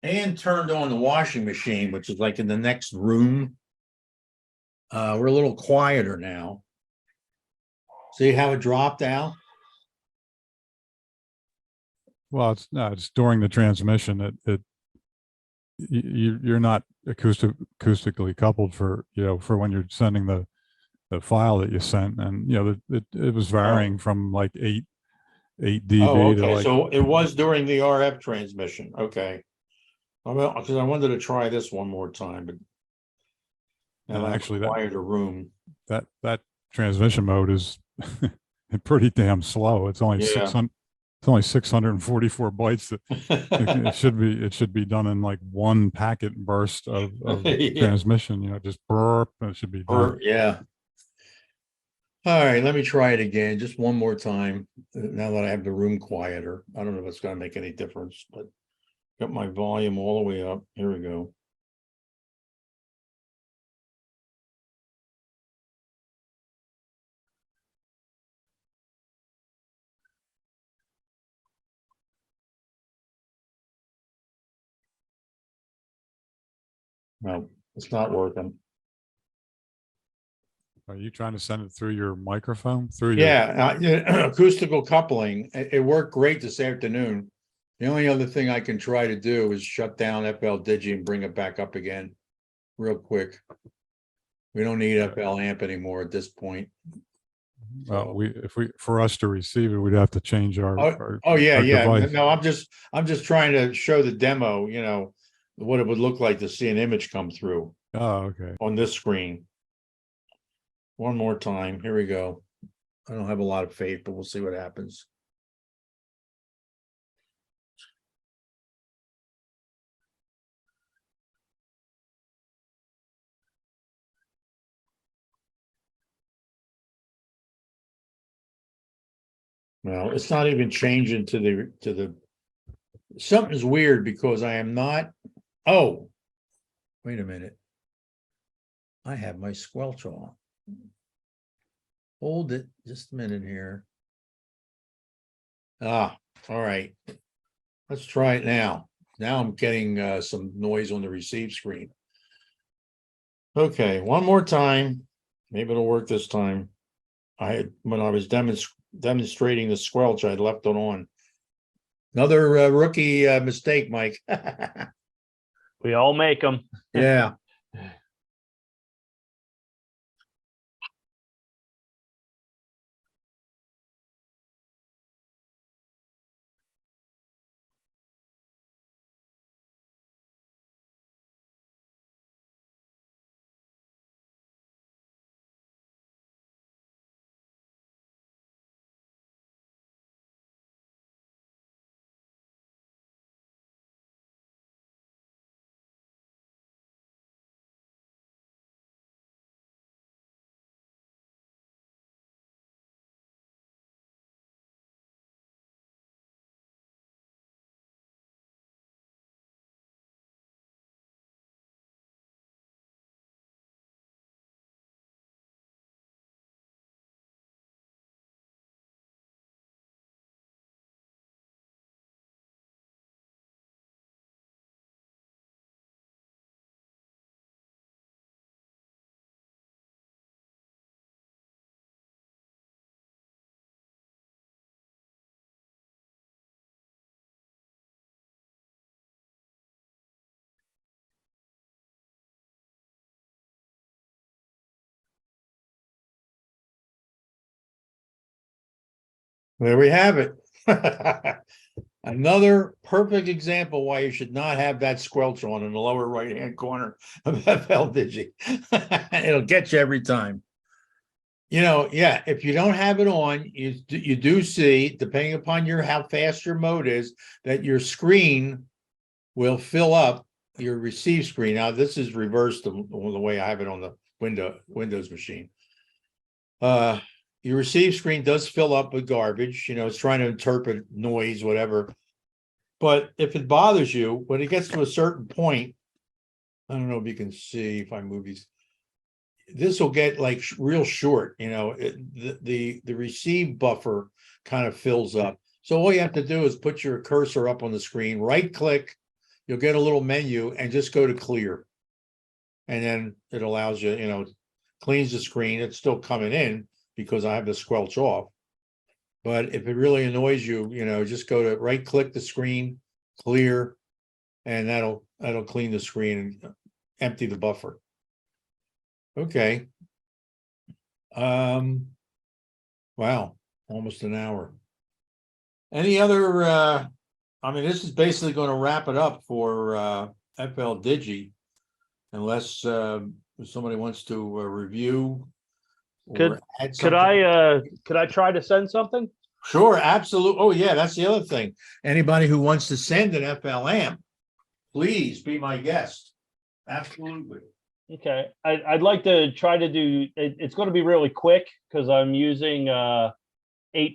And turned on the washing machine, which is like in the next room. We're a little quieter now. See how it dropped out? Well, it's during the transmission. You're not acoustically coupled for when you're sending the file that you sent, and it was varying from like 8 dB Oh, okay. to like. So it was during the RF transmission. Okay. Well, because I wanted to try this one more time, but And now I actually acquired a room. that transmission mode is pretty damn slow. It's only Yeah. 600. It's only 644 bytes. It should be done in like one packet burst of Yeah. transmission. You know, just burp, and it should be done. Yeah. All right, let me try it again, just one more time. Now that I have the room quieter, I don't know if it's gonna make any difference, but got my volume all the way up. Here we go. No, it's not working. Are you trying to send it through your microphone? Through your Yeah, acoustical coupling. It worked great this afternoon. The only other thing I can try to do is shut down FL-Digi and bring it back up again real quick. We don't need FL amp anymore at this point. So- for us to receive it, we'd have to change our Oh, yeah, our yeah. device. No, I'm just trying to show the demo, what it would look like to see an image come through Oh, okay. on this screen. One more time. Here we go. I don't have a lot of faith, but we'll see what happens. Well, it's not even changing to the something's weird because I am not. Oh, wait a minute. I have my squelch on. Hold it just a minute here. Ah, all right. Let's try it now. Now I'm getting some noise on the receive screen. Okay, one more time. Maybe it'll work this time. When I was demonstrating the squelch, I left it on. Another rookie mistake, Mike. We all make them. Yeah. There we have it. Another perfect example why you should not have that squelch on in the lower right-hand corner of FL-Digi. It'll get you every time. Yeah, if you don't have it on, you do see, depending upon how fast your mode is, that your screen will fill up your receive screen. Now, this is reversed the way I have it on the Windows machine. Your receive screen does fill up with garbage, it's trying to interpret noise, whatever. But if it bothers you, when it gets to a certain point, I don't know if you can see if I move these. This will get like real short, the receive buffer kind of fills up. So all you have to do is put your cursor up on the screen, right click, you'll get a little menu and just go to clear. And then it allows you, cleans the screen. It's still coming in because I have the squelch off. But if it really annoys you, just go to right click the screen, clear, and that'll clean the screen and empty the buffer. Okay. Wow, almost an hour. Any other this is basically going to wrap it up for FL-Digi, unless somebody wants to review or Could- add Could something. could I try to send something? Sure, absolutely. Oh, yeah, that's the other thing. Anybody who wants to send an FLM, please be my guest. Absolutely. Okay, I'd like to try to do, it's going to be really quick because I'm using 8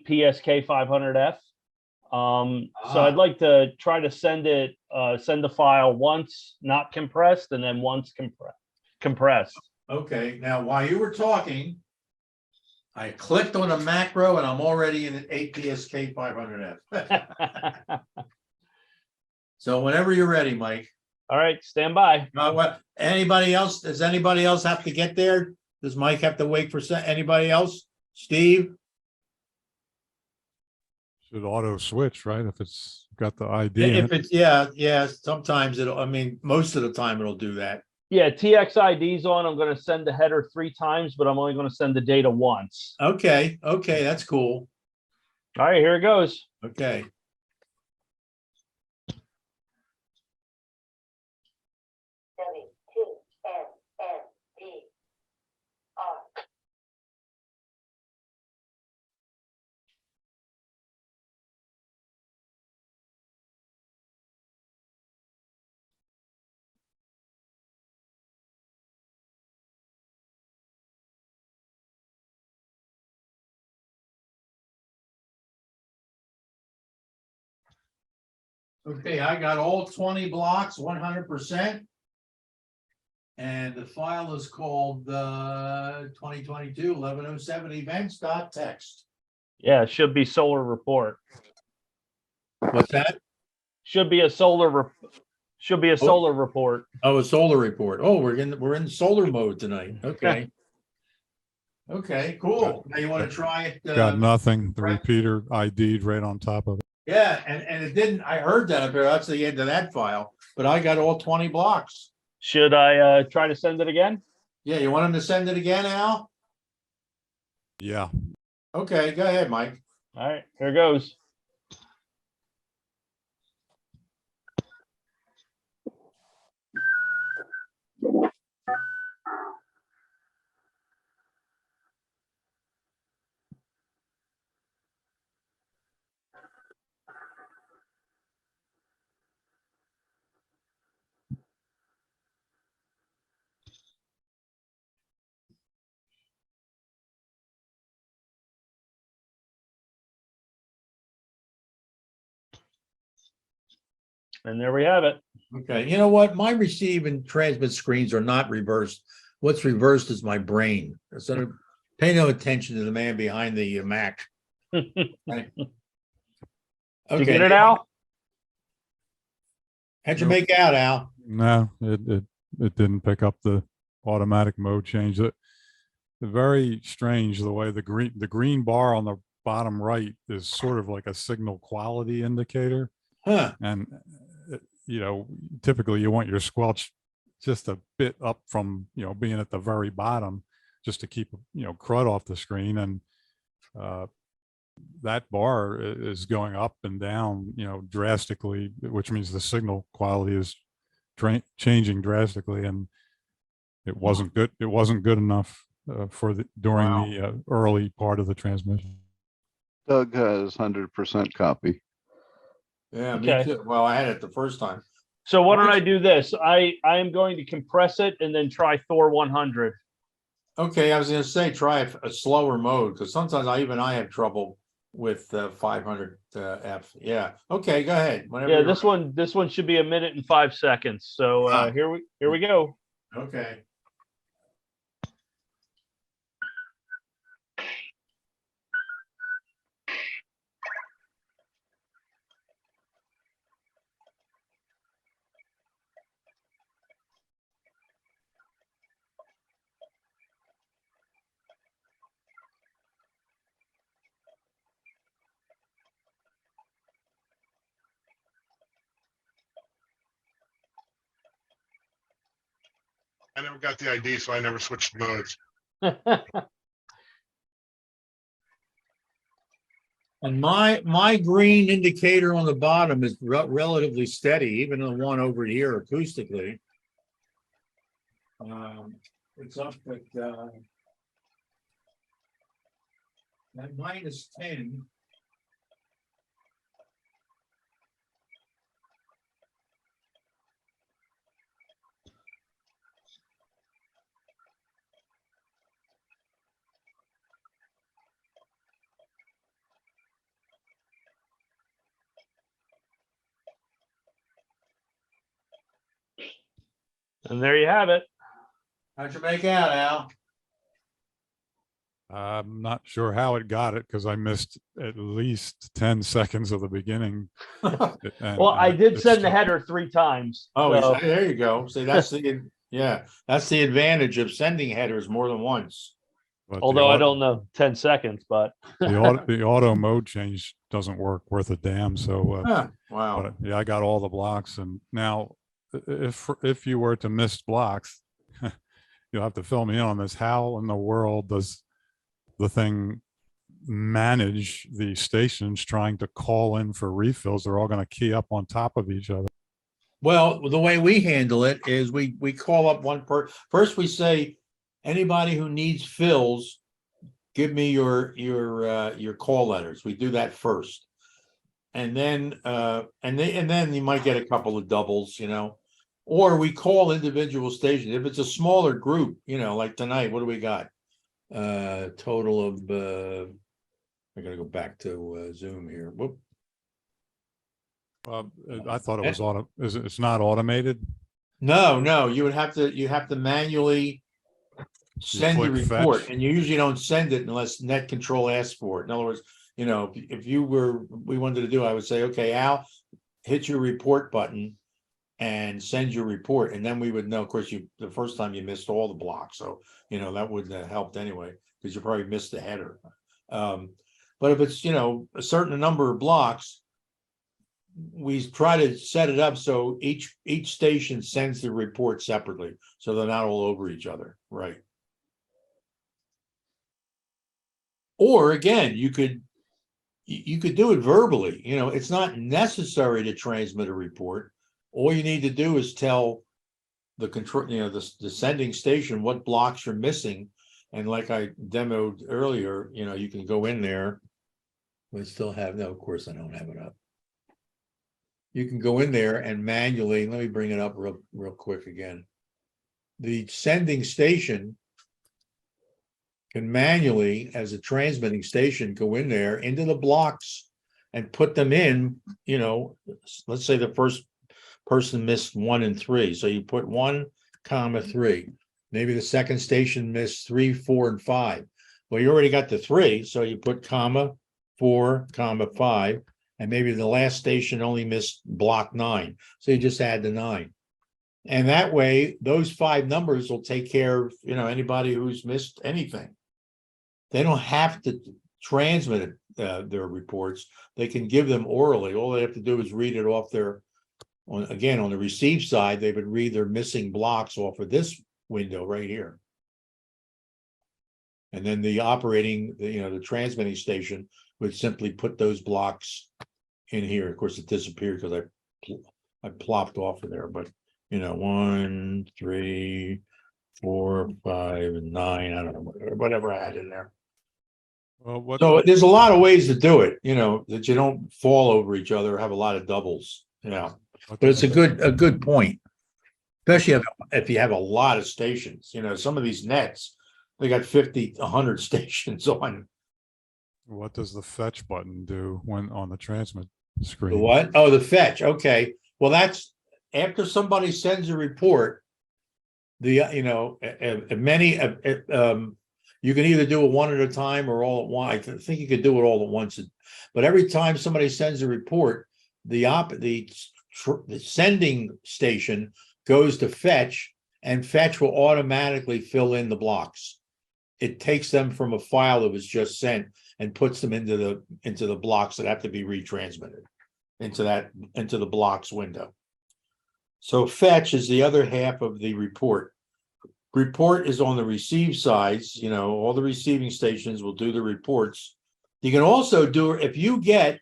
PSK 500F. So I'd like to try to send the file once not compressed and then once compressed. Okay, now while you were talking, I clicked on a macro and I'm already in an 8 PSK 500F. So whenever you're ready, Mike. All right, stand by. What, anybody else? Does anybody else have to get there? Does Mike have to wait for anybody else? Steve? Should auto switch, right? If it's got the ID in If it. it's, yeah, sometimes it'll, I mean, most of the time it'll do that. Yeah, TXID's on. I'm going to send the header 3 times, but I'm only going to send the data once. Okay, that's cool. All right, here it goes. Okay. Okay, I got all 20 blocks, 100%. And the file is called 2022-1107 events.txt. Yeah, it should be solar report. What's that? Should be a solar report. Oh, a solar report. Oh, we're in solar mode tonight. Okay. Okay, cool. Now you want to try it? Got nothing. The right. repeater ID'd right on top of it. Yeah, and it didn't, I heard that up here. That's the end of that file, but I got all 20 blocks. Should I try to send it again? Yeah, you want him to send it again, Al? Yeah. Okay, go ahead, Mike. All right, here goes. And there we have it. Okay, you know what? My receive and transmit screens are not reversed. What's reversed is my brain. So pay no attention to the man behind the Mac. Did Okay. you get it, Al? How'd you make out, Al? No, it didn't pick up the automatic mode change. It very strange the way the green bar on the bottom right is sort of like a signal quality indicator. Huh. And you know, typically you want your squelch just a bit up from, you know, being at the very bottom just to keep, you know, crud off the screen. And that bar is going up and down, you know, drastically, which means the signal quality is changing drastically. And it wasn't good. It wasn't good enough during Wow. the early part of the transmission. Doug has 100% copy. Yeah, Okay. me too. Well, I had it the first time. So why don't I do this? I am going to compress it and then try Thor 100. Okay, I was gonna say, try a slower mode, because sometimes I have trouble with 500 F. Yeah, okay, go ahead. Whenever Yeah, you're this one should be 1 minute and 5 seconds. So Ah. here we go. okay. I never got the ID, so I never switched modes. And my green indicator on the bottom is relatively steady, even the one over here acoustically. It's up at -10. And there you have it. How'd you make out, Al? I'm not sure how it got it because I missed at least 10 seconds of the beginning. And- Well, I and did it's send the still- header 3 times. Oh, so- there you go. See, that's that's the advantage of sending headers more than once. but the although I auto- don't know 10 seconds, but the auto mode change doesn't work worth a damn. So, Huh, wow. but yeah, I got all the blocks, and now if you were to miss blocks, you'll have to fill me in on this. How in the world does the thing manage the stations trying to call in for refills? They're all going to key up on top of each other. Well, the way we handle it is we call up first we say, anybody who needs fills, give me your call letters. We do that first. And then and then you might get a couple of doubles, or we call individual stations. If it's a smaller group, like tonight, what do we got? Total of I gotta go back to Zoom here. Whoop. I thought it was it's not automated. No, you have to manually send the click report, fetch. and you usually don't send it unless net control asks for it. In other words, if we wanted to do, I would say, okay, Al, hit your report button and send your report, and then we would know. Of course, the first time you missed all the blocks, so that wouldn't have helped anyway, because you probably missed the header. But if it's a certain number of blocks, we try to set it up so each station sends the report separately, so they're not all over each other, right? Or again, you could do it verbally. It's not necessary to transmit a report. All you need to do is tell the control, the sending station what blocks you're missing. And like I demoed earlier, you can go in there. We still have, no, of course I don't have it up. You can go in there and manually, let me bring it up real quick again. The sending station can manually, as a transmitting station, go in there into the blocks and put them in, let's say the first person missed 1 and 3. So you put 1, 3. Maybe the second station missed 3, 4, and 5. Well, you already got the 3, so you put 4, 5, and maybe the last station only missed block 9. So you just add the 9. And that way, those 5 numbers will take care of, anybody who's missed anything. They don't have to transmit their reports. They can give them orally. All they have to do is read it off on the receive side, they would read their missing blocks off of this window right here. And then the the transmitting station would simply put those blocks in here. Of course, it disappeared because I plopped off of there, but 1, 3, 4, 5, and 9. I don't know, whatever I had in there. Well, So there's a lot of ways to do it, that you don't fall over each other, have a lot of doubles, but it's a good point. Especially if you have a lot of stations, some of these nets, they got 50, 100 stations on. What does the fetch button do when on the transmit screen? The what? Oh, the fetch. Okay. Well, that's after somebody sends a report, you can either do it one at a time or all at once. I think you could do it all at once. But every time somebody sends a report, the sending station goes to fetch, and fetch will automatically fill in the blocks. It takes them from a file that was just sent and puts them into the blocks that have to be retransmitted into the blocks window. So fetch is the other half of the report. Report is on the receive sides, all the receiving stations will do the reports. You can also do, if you get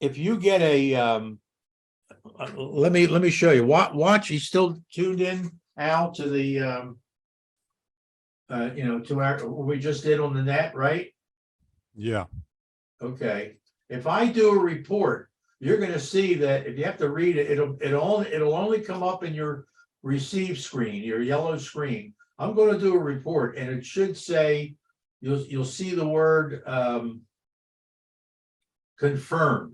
a, let me show you. Watch, he's still tuned in, Al, to the, to our, what we just did on the net, right? Yeah, Okay, if I do a report, you're gonna see that if you have to read it, it'll only come up in your receive screen, your yellow screen. I'm gonna do a report and it should say, you'll see the word confirmed.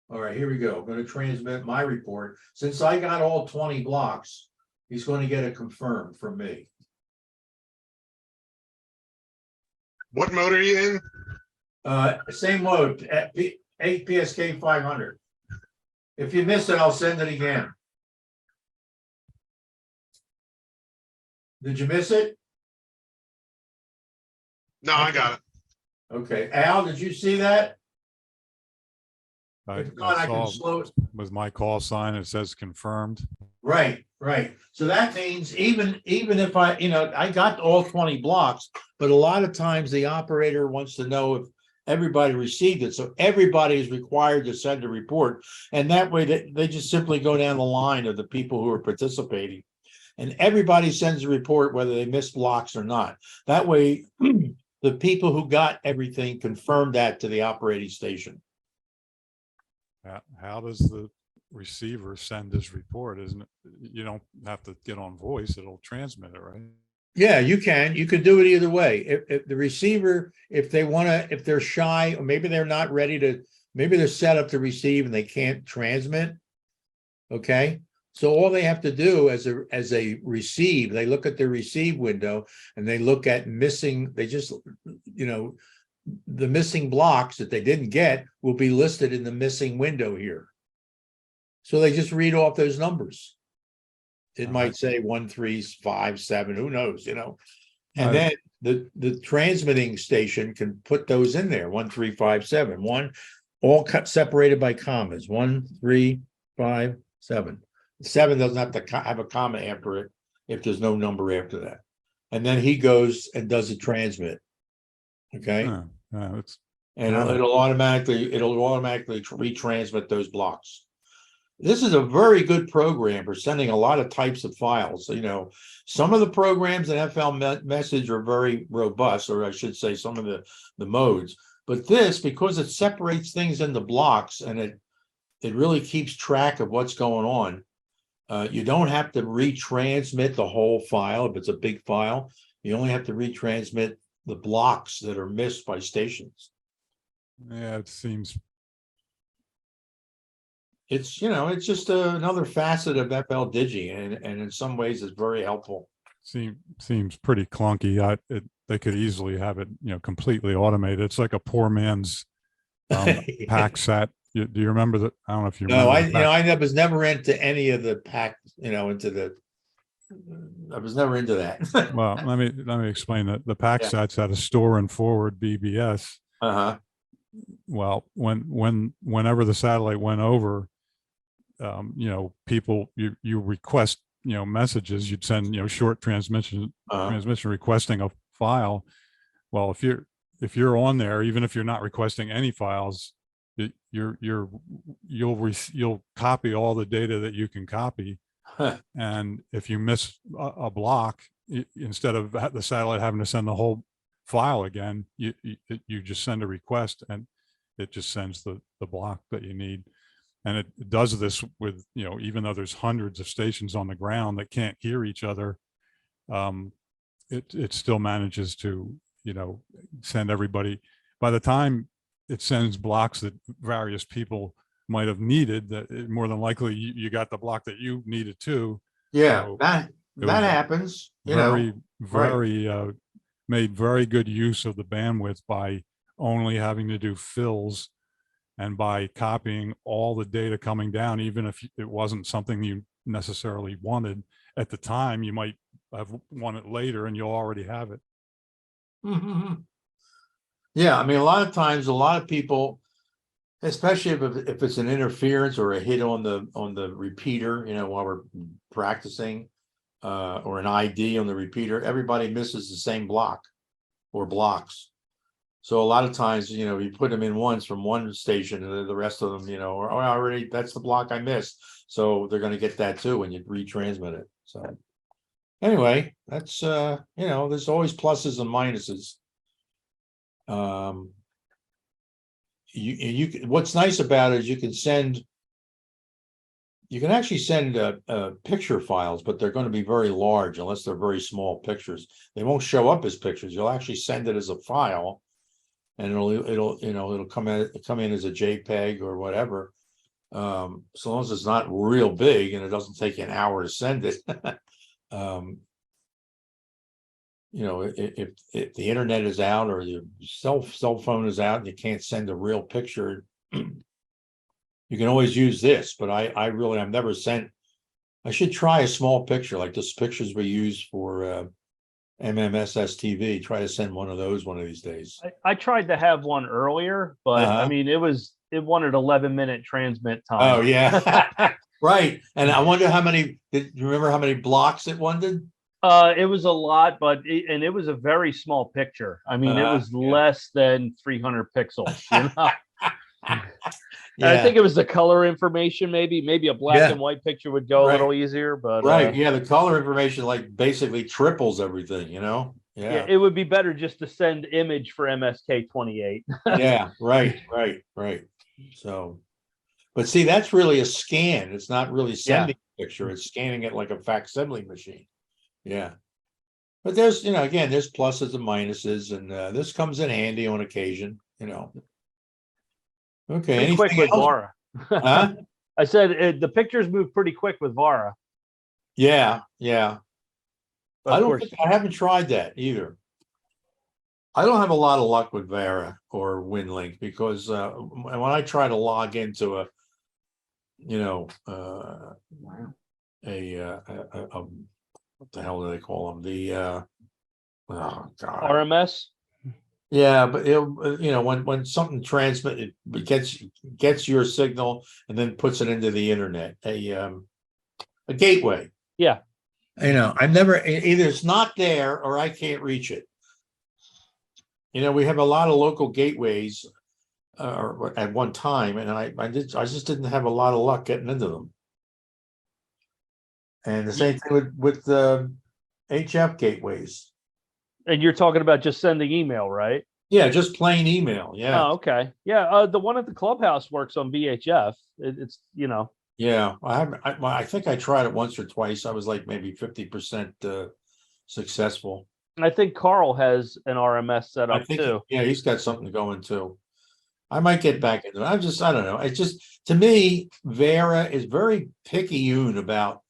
All right, here we go. I'm gonna transmit my report. Since I got all 20 blocks, he's gonna get a confirmed from me. What mode are you in? Same mode, at 8 PSK 500. If you miss it, I'll send it again. Did you miss it? No, I got it. Okay, Al, did you see that? I If not, I can saw slow it. with my call sign, it says confirmed. Right. So that means even if I got all 20 blocks, but a lot of times the operator wants to know if everybody received it. So everybody is required to send a report. And that way they just simply go down the line of the people who are participating. And everybody sends a report whether they missed blocks or not. That way, the people who got everything confirm that to the operating station. How does the receiver send this report? Isn't it, you don't have to get on voice, it'll transmit it, right? Yeah, you can do it either way. If the receiver, if they're shy, or maybe they're not ready to, maybe they're set up to receive and they can't transmit. Okay, so all they have to do as a receive, they look at the receive window and they look at missing, they just, the missing blocks that they didn't get will be listed in the missing window here. So they just read off those numbers. It might say 1357, who knows, and then the transmitting station can put those in there, 1357, all cut separated by commas, 1357. 7 doesn't have to have a comma after it if there's no number after that. And then he goes and does a transmit. Okay. And it'll automatically retransmit those blocks. This is a very good program for sending a lot of types of files. Some of the programs in FL Message are very robust, or I should say some of the modes. But this, because it separates things into blocks and it really keeps track of what's going on, you don't have to retransmit the whole file. If it's a big file, you only have to retransmit the blocks that are missed by stations. Yeah, it seems. It's just another facet of FL-Digi, and in some ways it's very helpful. Seems pretty clunky. They could easily have it, completely automated. It's like a poor man's pack set. Do you remember that? I don't know if you remember. No, I was never into any of the pack. I was never into that. Well, let me explain that. The pack sets had a store and forward BBS. Well, whenever the satellite went over, people, you request, messages, you'd send, short transmission requesting a file. Well, if you're on there, even if you're not requesting any files, you'll copy all the data that you can copy. And if you miss a block, instead of the satellite having to send the whole file again, you just send a request and it just sends the block that you need. And it does this with, even though there's hundreds of stations on the ground that can't hear each other, it still manages to, send everybody. By the time it sends blocks that various people might have needed, that more than likely you got the block that you needed too. Yeah, So that happens. Very made very good use of the bandwidth by only having to do fills and by copying all the data coming down, even if it wasn't something you necessarily wanted at the time. You might have wanted it later and you'll already have it. Yeah, I mean, a lot of times, a lot of people, especially if it's an interference or a hit on the repeater, while we're practicing, or an ID on the repeater, everybody misses the same block or blocks. So a lot of times, you put them in once from one station and then the rest of them, or I already, that's the block I missed. So they're gonna get that too when you retransmit it. So anyway, that's there's always pluses and minuses. What's nice about it is you can actually send picture files, but they're going to be very large unless they're very small pictures. They won't show up as pictures. You'll actually send it as a file, and it'll come in as a JPEG or whatever. So long as it's not real big and it doesn't take you an hour to send it. If the internet is out or your cell phone is out and you can't send a real picture, you can always use this. But I've never sent. I should try a small picture like this pictures we use for MMSS TV. Try to send one of those one of these days. I tried to have one earlier, but I mean, it wanted 11-minute transmit time. Oh yeah, right. And I wonder how many. Do you remember how many blocks it wanted? It was a lot, but it was a very small picture. I mean, it was less than 300 pixels. Yeah. I think it was the color information. Maybe a black and white picture would go a little easier, but yeah, the color information like basically triples everything. Yeah, it would be better just to send image for MSK 28. Yeah, right. So, but see, that's really a scan. It's not really sending a picture. It's scanning it like a facsimile machine. Yeah, but there's again there's pluses and minuses, and this comes in handy on occasion. Okay, Pretty quick with Vara. Huh? I said the pictures move pretty quick with Vara. Yeah. But I haven't tried that either. I don't have a lot of luck with Vara or WinLink because when I try to log into a what the hell do they call them? The oh God. RMS. Yeah, but when something transmit it gets your signal and then puts it into the internet, a gateway. Yeah. I've never either it's not there or I can't reach it. We have a lot of local gateways at one time, and I just didn't have a lot of luck getting into them. And the same thing with the HF gateways. And you're talking about just sending email, right? Yeah, just plain email. Yeah. Oh, okay. Yeah. The one at the clubhouse works on VHF. It's. Yeah, I think I tried it once or twice. I was like maybe 50% successful. And I think Carl has an RMS set up too. Yeah, he's got something going too. I might get back into it. I don't know. It's just, to me, Vara is very picayune about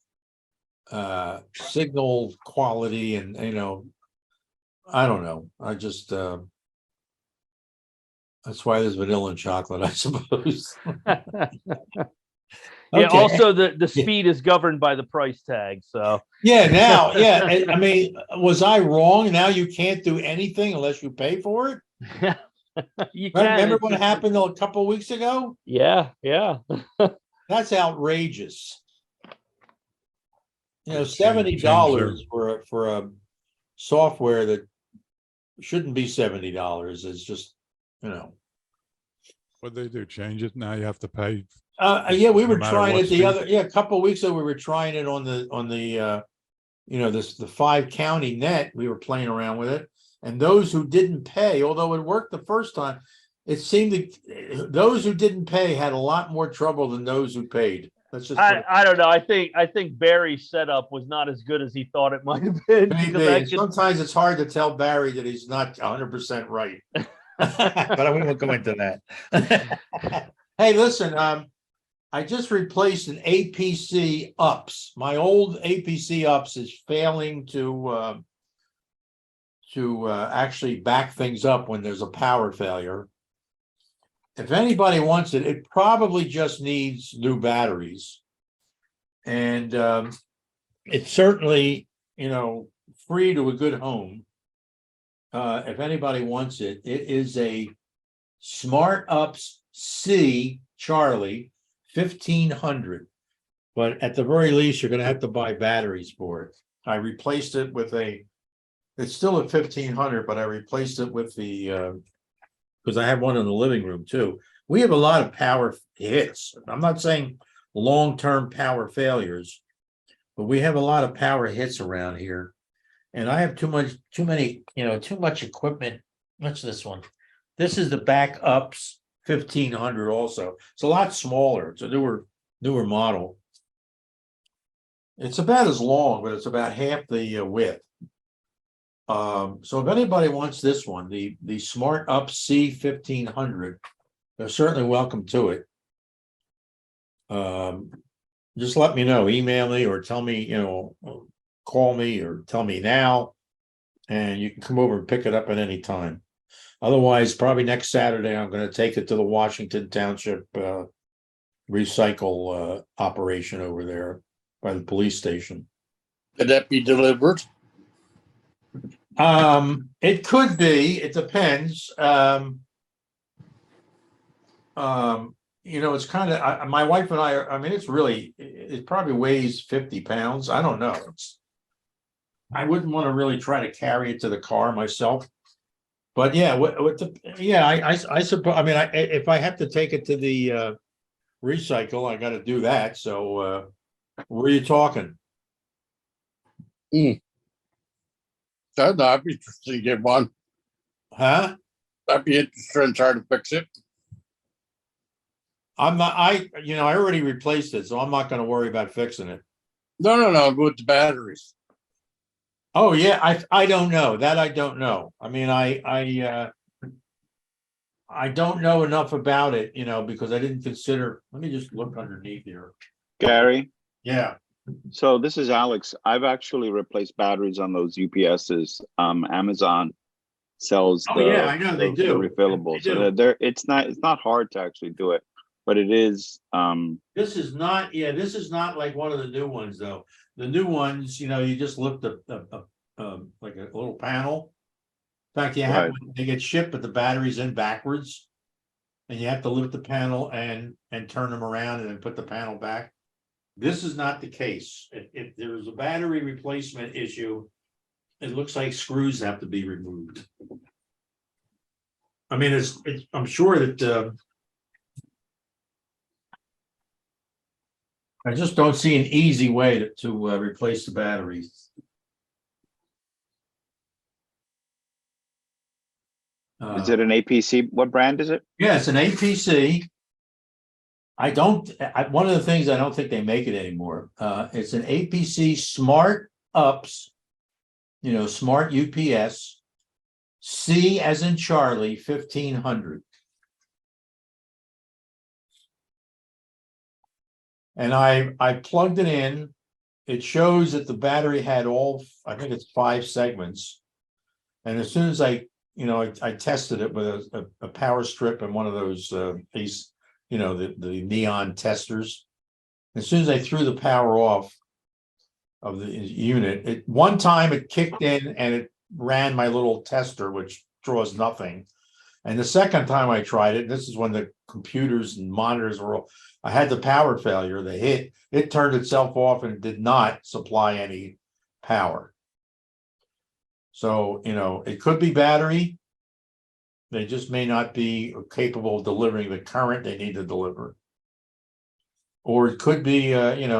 signal quality, and I don't know. I just that's why there's vanilla and chocolate, I suppose. Yeah. Okay. Also, the speed is governed by the price tag. So now, I mean, was I wrong? Now you can't do anything unless you pay for it. You can. Remember what happened a couple of weeks ago? Yeah. That's outrageous. Change $70 for a software that shouldn't be $70 is just, What they do, change it? Now you have to pay. Yeah, we were No matter trying what it speed? a couple of weeks ago. We were trying it on the the 5-county net. We were playing around with it, and those who didn't pay, although it worked the first time, it seemed those who didn't pay had a lot more trouble than those who paid. That's just I don't know. I think Barry's setup was not as good as he thought it might have been. maybe. Sometimes it's hard to tell Barry that he's not 100% right. But I won't go into that. Hey, listen, I just replaced an APC UPS. My old APC UPS is failing to actually back things up when there's a power failure. If anybody wants it, it probably just needs new batteries. And it's certainly, free to a good home. If anybody wants it, it is a Smart UPS C Charlie 1500. But at the very least, you're going to have to buy batteries for it. I replaced it with it's still a 1500, but I replaced it with the because I have one in the living room too. We have a lot of power hits. I'm not saying long-term power failures, but we have a lot of power hits around here. And I have too much equipment. What's this one? This is the backups 1500 also. It's a lot smaller. It's a newer model. It's about as long, but it's about half the width. So if anybody wants this one, the Smart Up C1500, they're certainly welcome to it. Just let me know, email me or tell me, call me or tell me now, and you can come over and pick it up at any time. Otherwise, probably next Saturday, I'm going to take it to the Washington Township recycle operation over there by the police station. Could that be delivered? It could be, it depends. It's kind of, my wife and I mean, it probably weighs 50 pounds. I don't know. I wouldn't want to really try to carry it to the car myself. But yeah, I suppose, I mean, if I have to take it to the recycle, I got to do that. So where are you talking? I'd be interested to get one. Huh? I'd be interested in trying to fix it. I'm not, I already replaced it, so I'm not going to worry about fixing it. No, with the batteries. Oh yeah, I don't know that. I don't know. I mean, I don't know enough about it, because I didn't consider. Let me just look underneath here. Gary, Yeah. so this is Alex. I've actually replaced batteries on those UPSs. Amazon sells Oh yeah, I know they the do. refillable. They So do. they're it's not hard to actually do it, but it is This is not. Yeah, this is not like one of the new ones though. The new ones, you just lift like a little panel. In fact, you have Right. they get shipped, but the battery's in backwards, and you have to lift the panel and turn them around and then put the panel back. This is not the case. If there's a battery replacement issue, it looks like screws have to be removed. I mean, I'm sure that I just don't see an easy way to replace the batteries. Is it an APC? What brand is it? Yeah, it's an APC. One of the things I don't think they make it anymore. It's an APC Smart Ups, Smart UPS, C as in Charlie, 1500. And I plugged it in. It shows that the battery had I think it's 5 segments. And as soon as I tested it with a power strip and one of those these, the neon testers. As soon as I threw the power off of the unit, one time it kicked in and it ran my little tester, which draws nothing. And the second time I tried it, this is when the computers and monitors I had the power failure. It turned itself off and did not supply any power. So, it could be battery. They just may not be capable of delivering the current they need to deliver. Or it could be,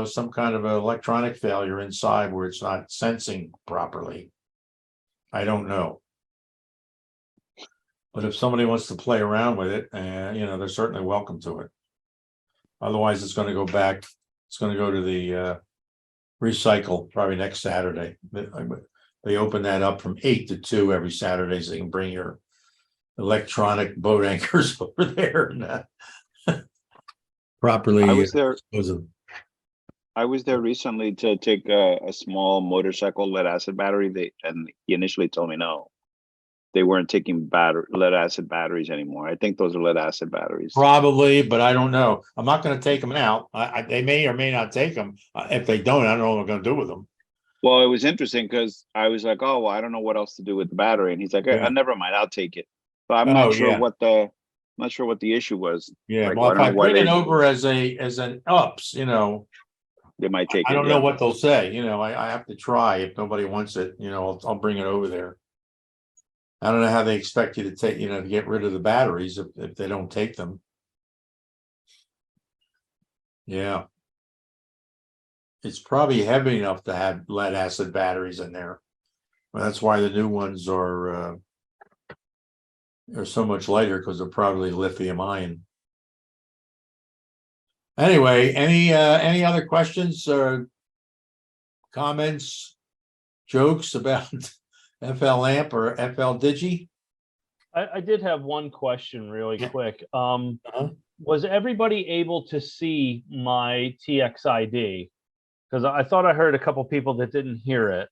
some kind of an electronic failure inside where it's not sensing properly. I don't know. But if somebody wants to play around with it, they're certainly welcome to it. Otherwise, it's going to go back. It's going to go to the recycle probably next Saturday. They open that up from 8 to 2 every Saturday, so you can bring your electronic boat anchors over there and properly. I was there. dispose of them. I was there recently to take a small motorcycle lead acid battery. And he initially told me no, they weren't taking lead acid batteries anymore. I think those are lead acid batteries. Probably, but I don't know. I'm not going to take them out. They may or may not take them. If they don't, I don't know what I'm going to do with them. Well, it was interesting because I was like, oh, well, I don't know what else to do with the battery, and he's like, Yeah. never mind, I'll take it. But I'm Oh, not sure yeah. what the issue was. Yeah, Like, well, I if don't I know why bring it they- over as an ups, They might take it. I don't yeah. know what they'll say. I have to try. If nobody wants it, I'll bring it over there. I don't know how they expect you to take, to get rid of the batteries if they don't take them. Yeah. It's probably heavy enough to have lead acid batteries in there. Well, that's why the new ones are so much lighter, because they're probably lithium ion. Anyway, any other questions or comments, jokes about FL-Amp or FL-Digi? I did have one question really Yeah. quick. Uh-huh. Was everybody able to see my TXID? Because I thought I heard a couple people that didn't hear it.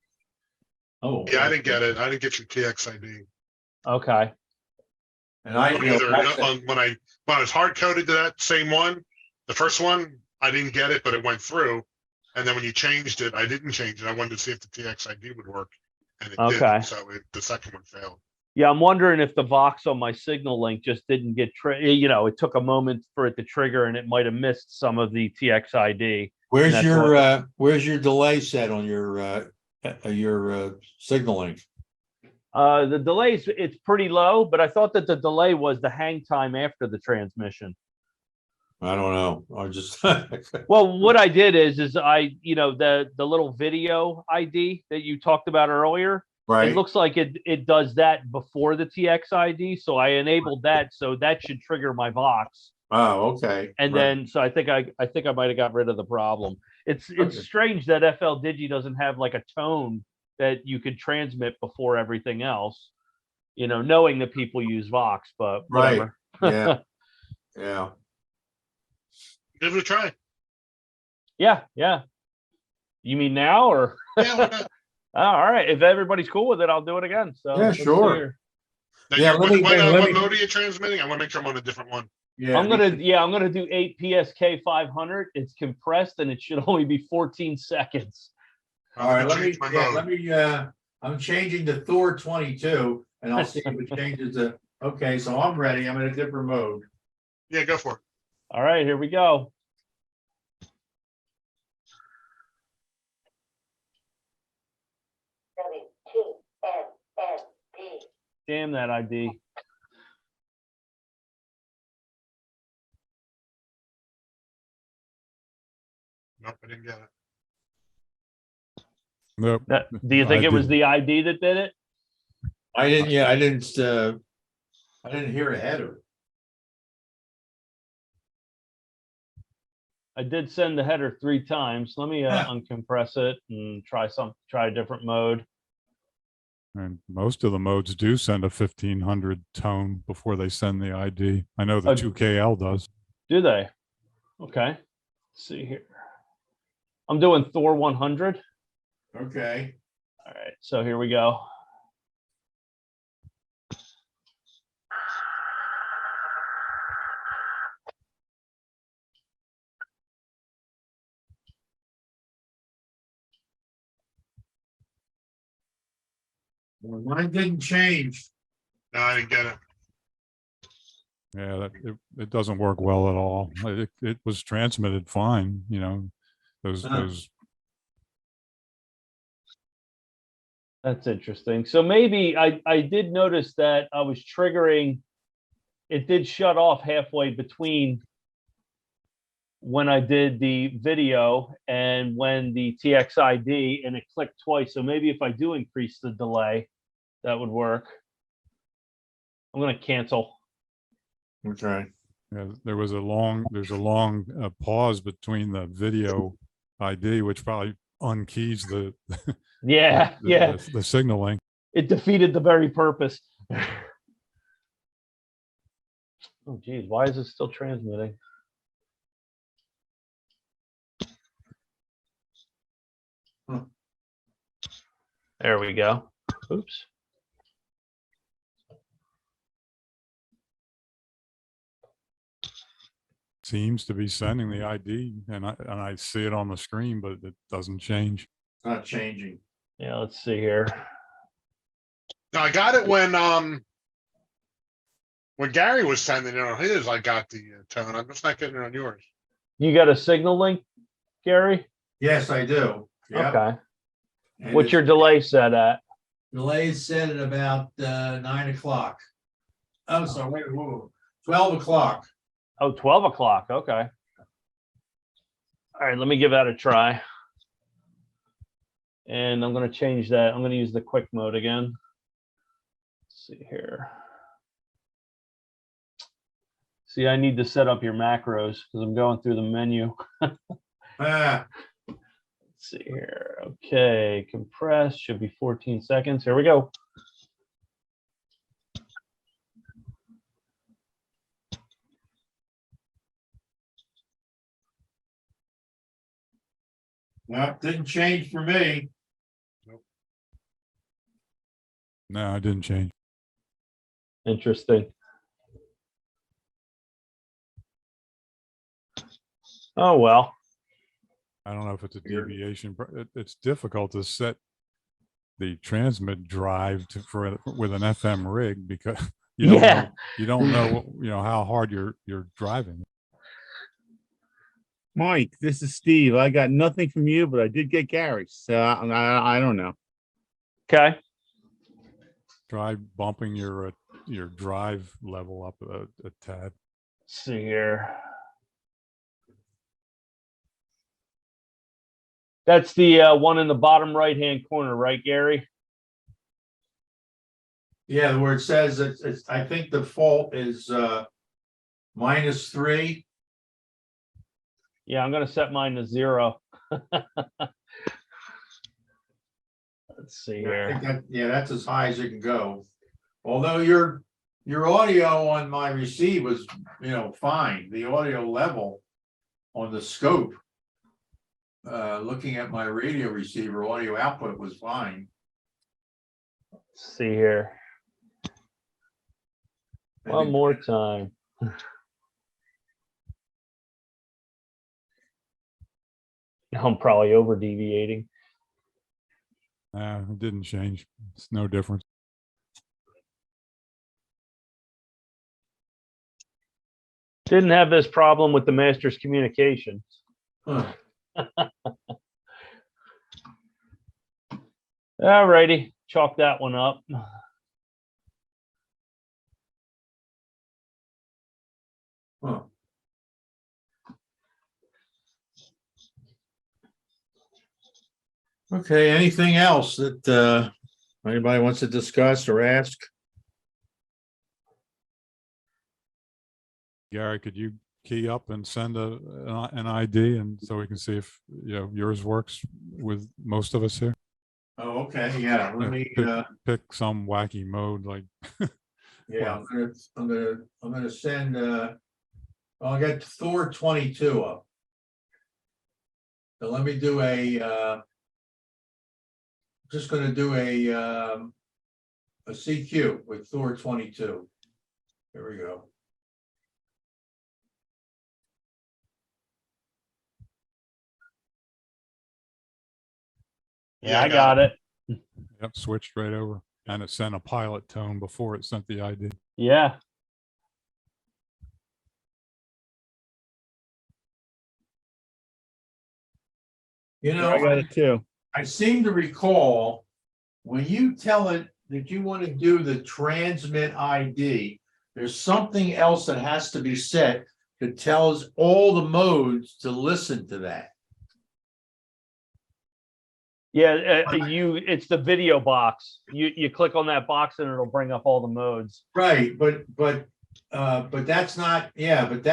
Oh. Yeah, I didn't get it. I didn't get your TXID. Okay. And I, Either when I was hard coded to that same one, the first one, I didn't get it, but it went through. And then when you changed it, I didn't change it. I wanted to see if the TXID would work, and it Okay. didn't. So the second one failed. Yeah, I'm wondering if the Vox on my signal link just didn't get it took a moment for it to trigger and it might have missed some of the TXID. where's That's your delay set on your signal link? The delays, it's pretty low, but I thought that the delay was the hang time after the transmission. I don't know. I just Well, what I did is I, the little video ID that you talked about earlier, right. it looks like it does that before the TXID. So I enabled that. So that should trigger my Vox. Oh, okay. And Right. then, so I think I might have got rid of the problem. It's Okay. strange that FL-Digi doesn't have like a tone that you could transmit before everything else, knowing that people use Vox, but Right. whatever. Yeah. Yeah. Give it a try. Yeah. You mean now or? Yeah, why not? All right. If everybody's cool with it, I'll do it again. So Yeah, let's see sure. here. Now, Yeah, let me- let what me- mode are you transmitting? I want to make sure I'm on a different one. Yeah. I'm gonna do 8 PSK 500. It's compressed and it should only be 14 seconds. All right. I'm gonna change my mode. I'm changing to Thor 22, and I'll see if it changes to. Okay, so I'm ready. I'm in a different mode. Yeah, go for it. All right, here we go. Damn that ID. Nope, I didn't get it. Nope. Do you think I it was didn't. the ID that did it? I didn't. Yeah, I didn't hear a header. I did send the header 3 times. Let me uncompress it and try a different mode. And most of the modes do send a 1500 tone before they send the ID. I know the Oh. 2KL does. Do they? Okay. Let's see here. I'm doing Thor 100. Okay. All right, so here we go. Well, mine didn't change. No, I didn't get it. Yeah, it doesn't work well at all. It was transmitted fine, those Huh. those That's interesting. So maybe I did notice that I was triggering, it did shut off halfway between when I did the video and when the TXID, and it clicked twice. So maybe if I do increase the delay, that would work. I'm going to cancel. Okay. Yeah, there's a long pause between the video ID, which probably unkeys the Yeah, yeah. the signaling. It defeated the very purpose. Oh, geez, why is it still transmitting? Huh. There we go. Oops. Seems to be sending the ID, and I see it on the screen, but it doesn't change. Not changing. Yeah, let's see here. No, I got it when Gary was sending it on his. I got the tone. I'm just not getting it on yours. You got a signal link, Gary? Yes, I do. Yeah. Okay. What's your delay set at? Delay is set at about 9 o'clock. I'm sorry, wait, 12 o'clock. Oh, 12 o'clock. Okay. All right, let me give that a try. And I'm going to change that. I'm going to use the quick mode again. Let's see here. See, I need to set up your macros because I'm going through the menu. Ah, Let's see here. Okay, compress should be 14 seconds. Here we go. well, didn't change for me. No, I didn't change. Interesting. Oh, well. I don't know if it's a Weird. deviation. It's difficult to set the transmit drive with an FM rig because you don't Yeah. know, you don't know how hard you're driving. Mike, this is Steve. I got nothing from you, but I did get Gary's. So I don't know. Okay. Try bumping your drive level up a tad. Let's see here. That's the one in the bottom right-hand corner, right, Gary? Yeah, where it says it's I think the fault is -3. Yeah, I'm going to set mine to 0. Let's see I think here. that, yeah, that's as high as it can go. Although your audio on my receive was, fine. The audio level on the scope, looking at my radio receiver, audio output was fine. Let's see here. One more time. I'm probably over deviating. It didn't change. It's no difference. Didn't have this problem with the master's communications. Huh. All righty, chalk that one up. Huh. Okay, anything else that anybody wants to discuss or ask? Gary, could you key up and send an ID and so we can see if yours works with most of us here? Oh, okay, yeah, let me Pick some wacky mode like yeah, I'm gonna send I'll get Thor 22 up. So let me do just gonna do a CQ with Thor 22. Here we go. Yeah, I got it. Yep, switched right over. And it sent a pilot tone before it sent the ID. Yeah. I got it too. I seem to recall when you tell it that you want to do the transmit ID, there's something else that has to be set that tells all the modes to listen to that. Yeah, it's the video box. You click on that box and it'll bring up all the modes. Right, but that's not, yeah, but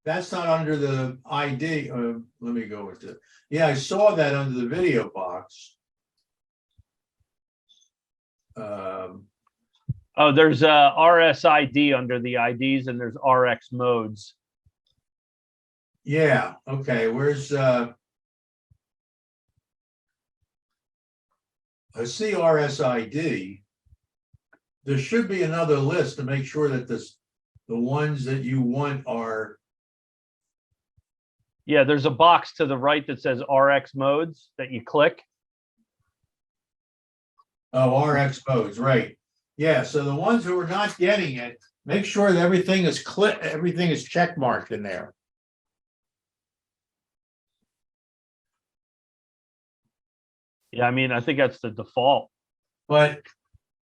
that's not under the ID. Let me go with it. Yeah, I saw that under the video box. Oh, there's RSID under the IDs and there's RX modes. Yeah, okay, where's I see RSID. There should be another list to make sure that the ones that you want are. Yeah, there's a box to the right that says RX modes that you click. Oh, RX modes, right. Yeah, so the ones who are not getting it, make sure that everything is check marked in there. Yeah, I mean, I think that's the default. But,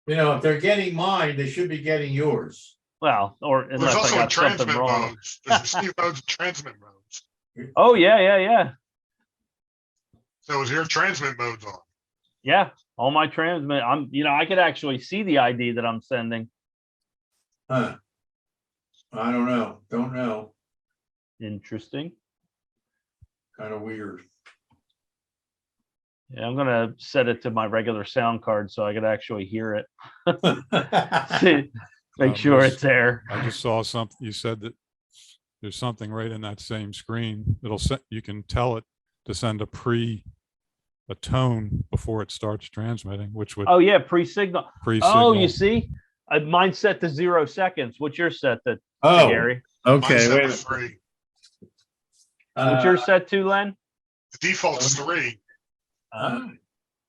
you know, if they're getting mine, they should be getting yours. Well, or There's unless I also got something transmit wrong. modes. There's receive modes and transmit modes. Oh, yeah. So is your transmit modes on? Yeah, all my transmit, I could actually see the ID that I'm sending. Huh. I don't know. Interesting. Kind of weird. Yeah, I'm gonna set it to my regular sound card so I could actually hear it. Make sure there's- it's there. I just saw something, you said that there's something right in that same screen. It'll set, you can tell it to send a tone before it starts transmitting, which would Oh, yeah, pre-signal. pre-signal. Oh, you see? Mine's set to 0 seconds. What's yours set to, Oh, Gary? Mine's Okay, set wait. to a minute. 3. What's yours set to, Len? The default's 3.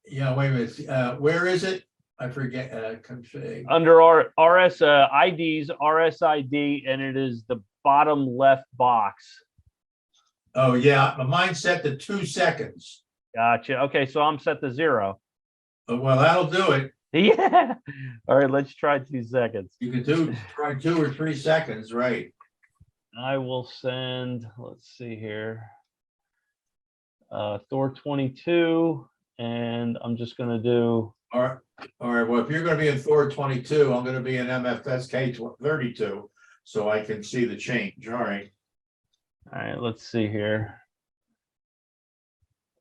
Yeah, wait a minute. Where is it? I forget. Config. Under our RS IDs, RSID, and it is the bottom left box. Oh, yeah, but mine's set to 2 seconds. Gotcha. Okay, so I'm set to 0. Well, that'll do it. Yeah. All right, let's try 2 seconds. You can try 2 or 3 seconds, right? I will send, let's see here. Thor 22, and I'm just gonna do, All right, well, if you're gonna be in Thor 22, I'm gonna be in MFSK 32, so I can see the change, all right. all right, let's see here.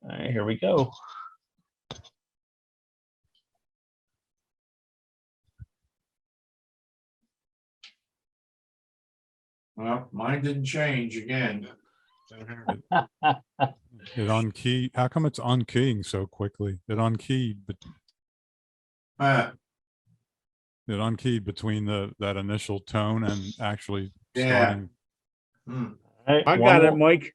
All right, here we go. Well, mine didn't change again. Same here. It unkeyed. How come it's unkeying so quickly? It unkeyed, but it unkeyed between that initial tone and actually Yeah. starting. Hmm. All right, I one got it, more. Mike.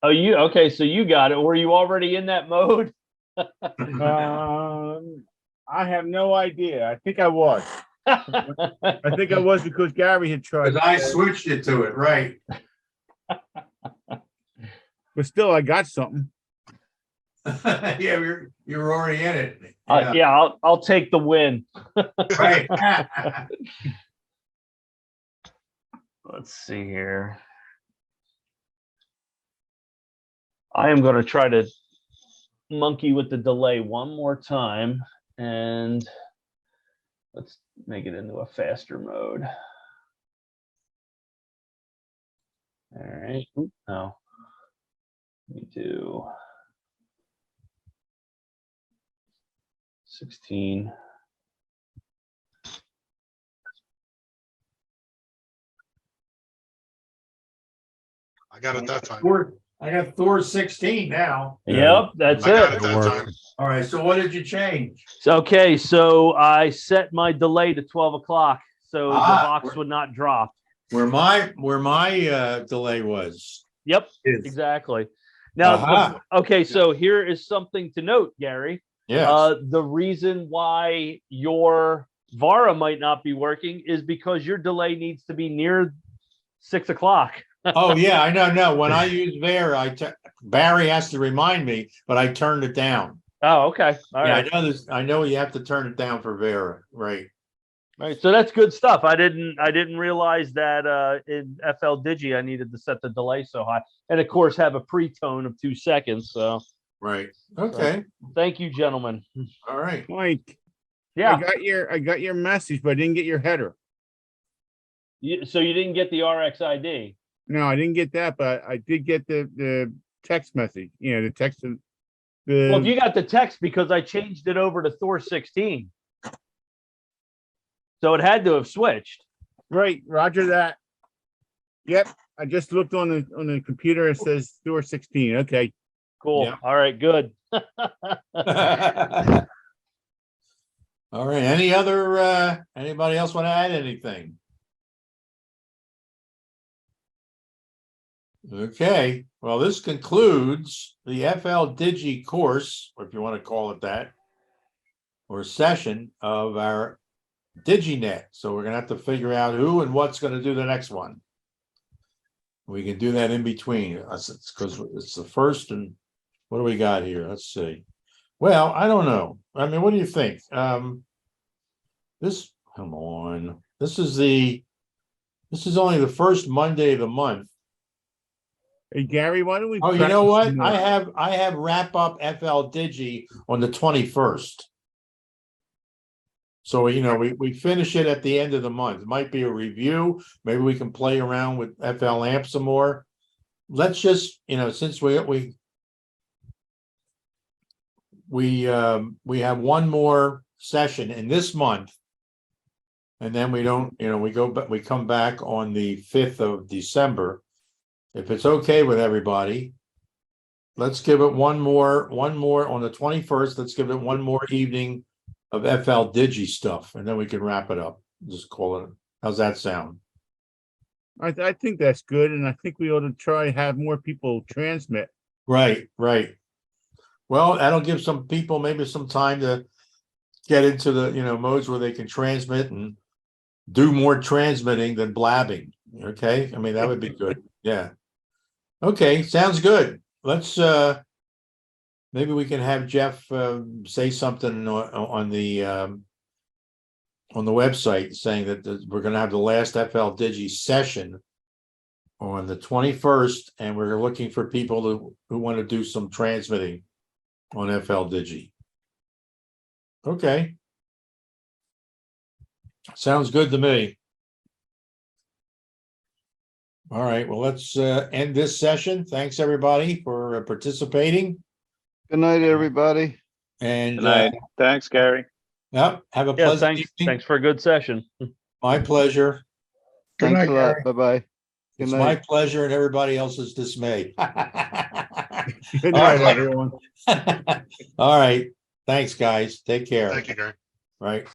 Oh, okay, so you got it. Were you already in that mode? I have no idea. I think I was. I think I was because Gary had tried. Because I switched it to it, right? But still, I got something. Yeah, you're already in it. Yeah, I'll take the win. Right. Let's see here. I am going to try to monkey with the delay one more time, and let's make it into a faster mode. All right. Oop, no. Let me do 16. I got it that time. I got Thor 16 now. Yep, that's I got it. it that It'll time. work. All right, so what did you change? Okay, so I set my delay to 12 o'clock, so the box would not drop. Where my delay was. Yep, exactly. Now, okay, so here is something to note, Gary. Yes. The reason why your Vara might not be working is because your delay needs to be near 6 o'clock. Oh, yeah, I know. No, when I use Vera, Barry has to remind me, but I turned it down. Oh, okay. All right. I know this. I know you have to turn it down for Vera, right? All right. So that's good stuff. I didn't realize that in FL-Digi I needed to set the delay so high, and of course have a pre-tone of 2 seconds. So Right. Okay. thank you, gentlemen. All right. Mike, Yeah. I got your message, but I didn't get your header. So you didn't get the RXID. No, I didn't get that, but I did get the text message. You know, the text. Well, if you got the text, because I changed it over to Thor 16. So it had to have switched. Right, Roger that. Yep, I just looked on the computer. It says Thor 16. Okay. Cool. Yeah. All right, good. All right. Anybody else want to add anything? Okay, well, this concludes the FL-Digi course, or if you want to call it that, or session of our DigiNet. So we're gonna have to figure out who and what's gonna do the next one. We can do that in between, because it's the first, and what do we got here? Let's see. Well, I don't know. I mean, what do you think? This, come on, this is only the first Monday of the month. Hey, Gary, why don't we? Oh, you know practice what? some more? I have wrap up FL-Digi on the 21st. So, we finish it at the end of the month. It might be a review. Maybe we can play around with FL Amp some more. Let's just, since we have one more session in this month. And then we don't, we come back on the 5th of December. If it's okay with everybody, let's give it one more on the 21st. Let's give it one more evening of FL-Digi stuff, and then we can wrap it up. Just call it. How's that sound? I think that's good, and I think we ought to try and have more people transmit. Right. Well, that'll give some people maybe some time to get into the, modes where they can transmit and do more transmitting than blabbing. Okay. I mean, that would be good. Yeah. Okay. Sounds good. Let's, maybe we can have Jeff, say something on the website saying that we're going to have the last FL-Digi session on the 21st, and we're looking for people who want to do some transmitting on FL-Digi. Okay. Sounds good to me. All right, well, let's end this session. Thanks, everybody, for participating. Good night, everybody. And Good night. Thanks, Gary. yep, have a Yeah, pleasant thanks. evening. Thanks for a good session. My pleasure. Thanks a lot. Bye-bye. Good It's night. my pleasure and everybody else's dismay. Good All night, right. everyone. All right. Thanks, guys. Take care. Thank you, Gary. Right.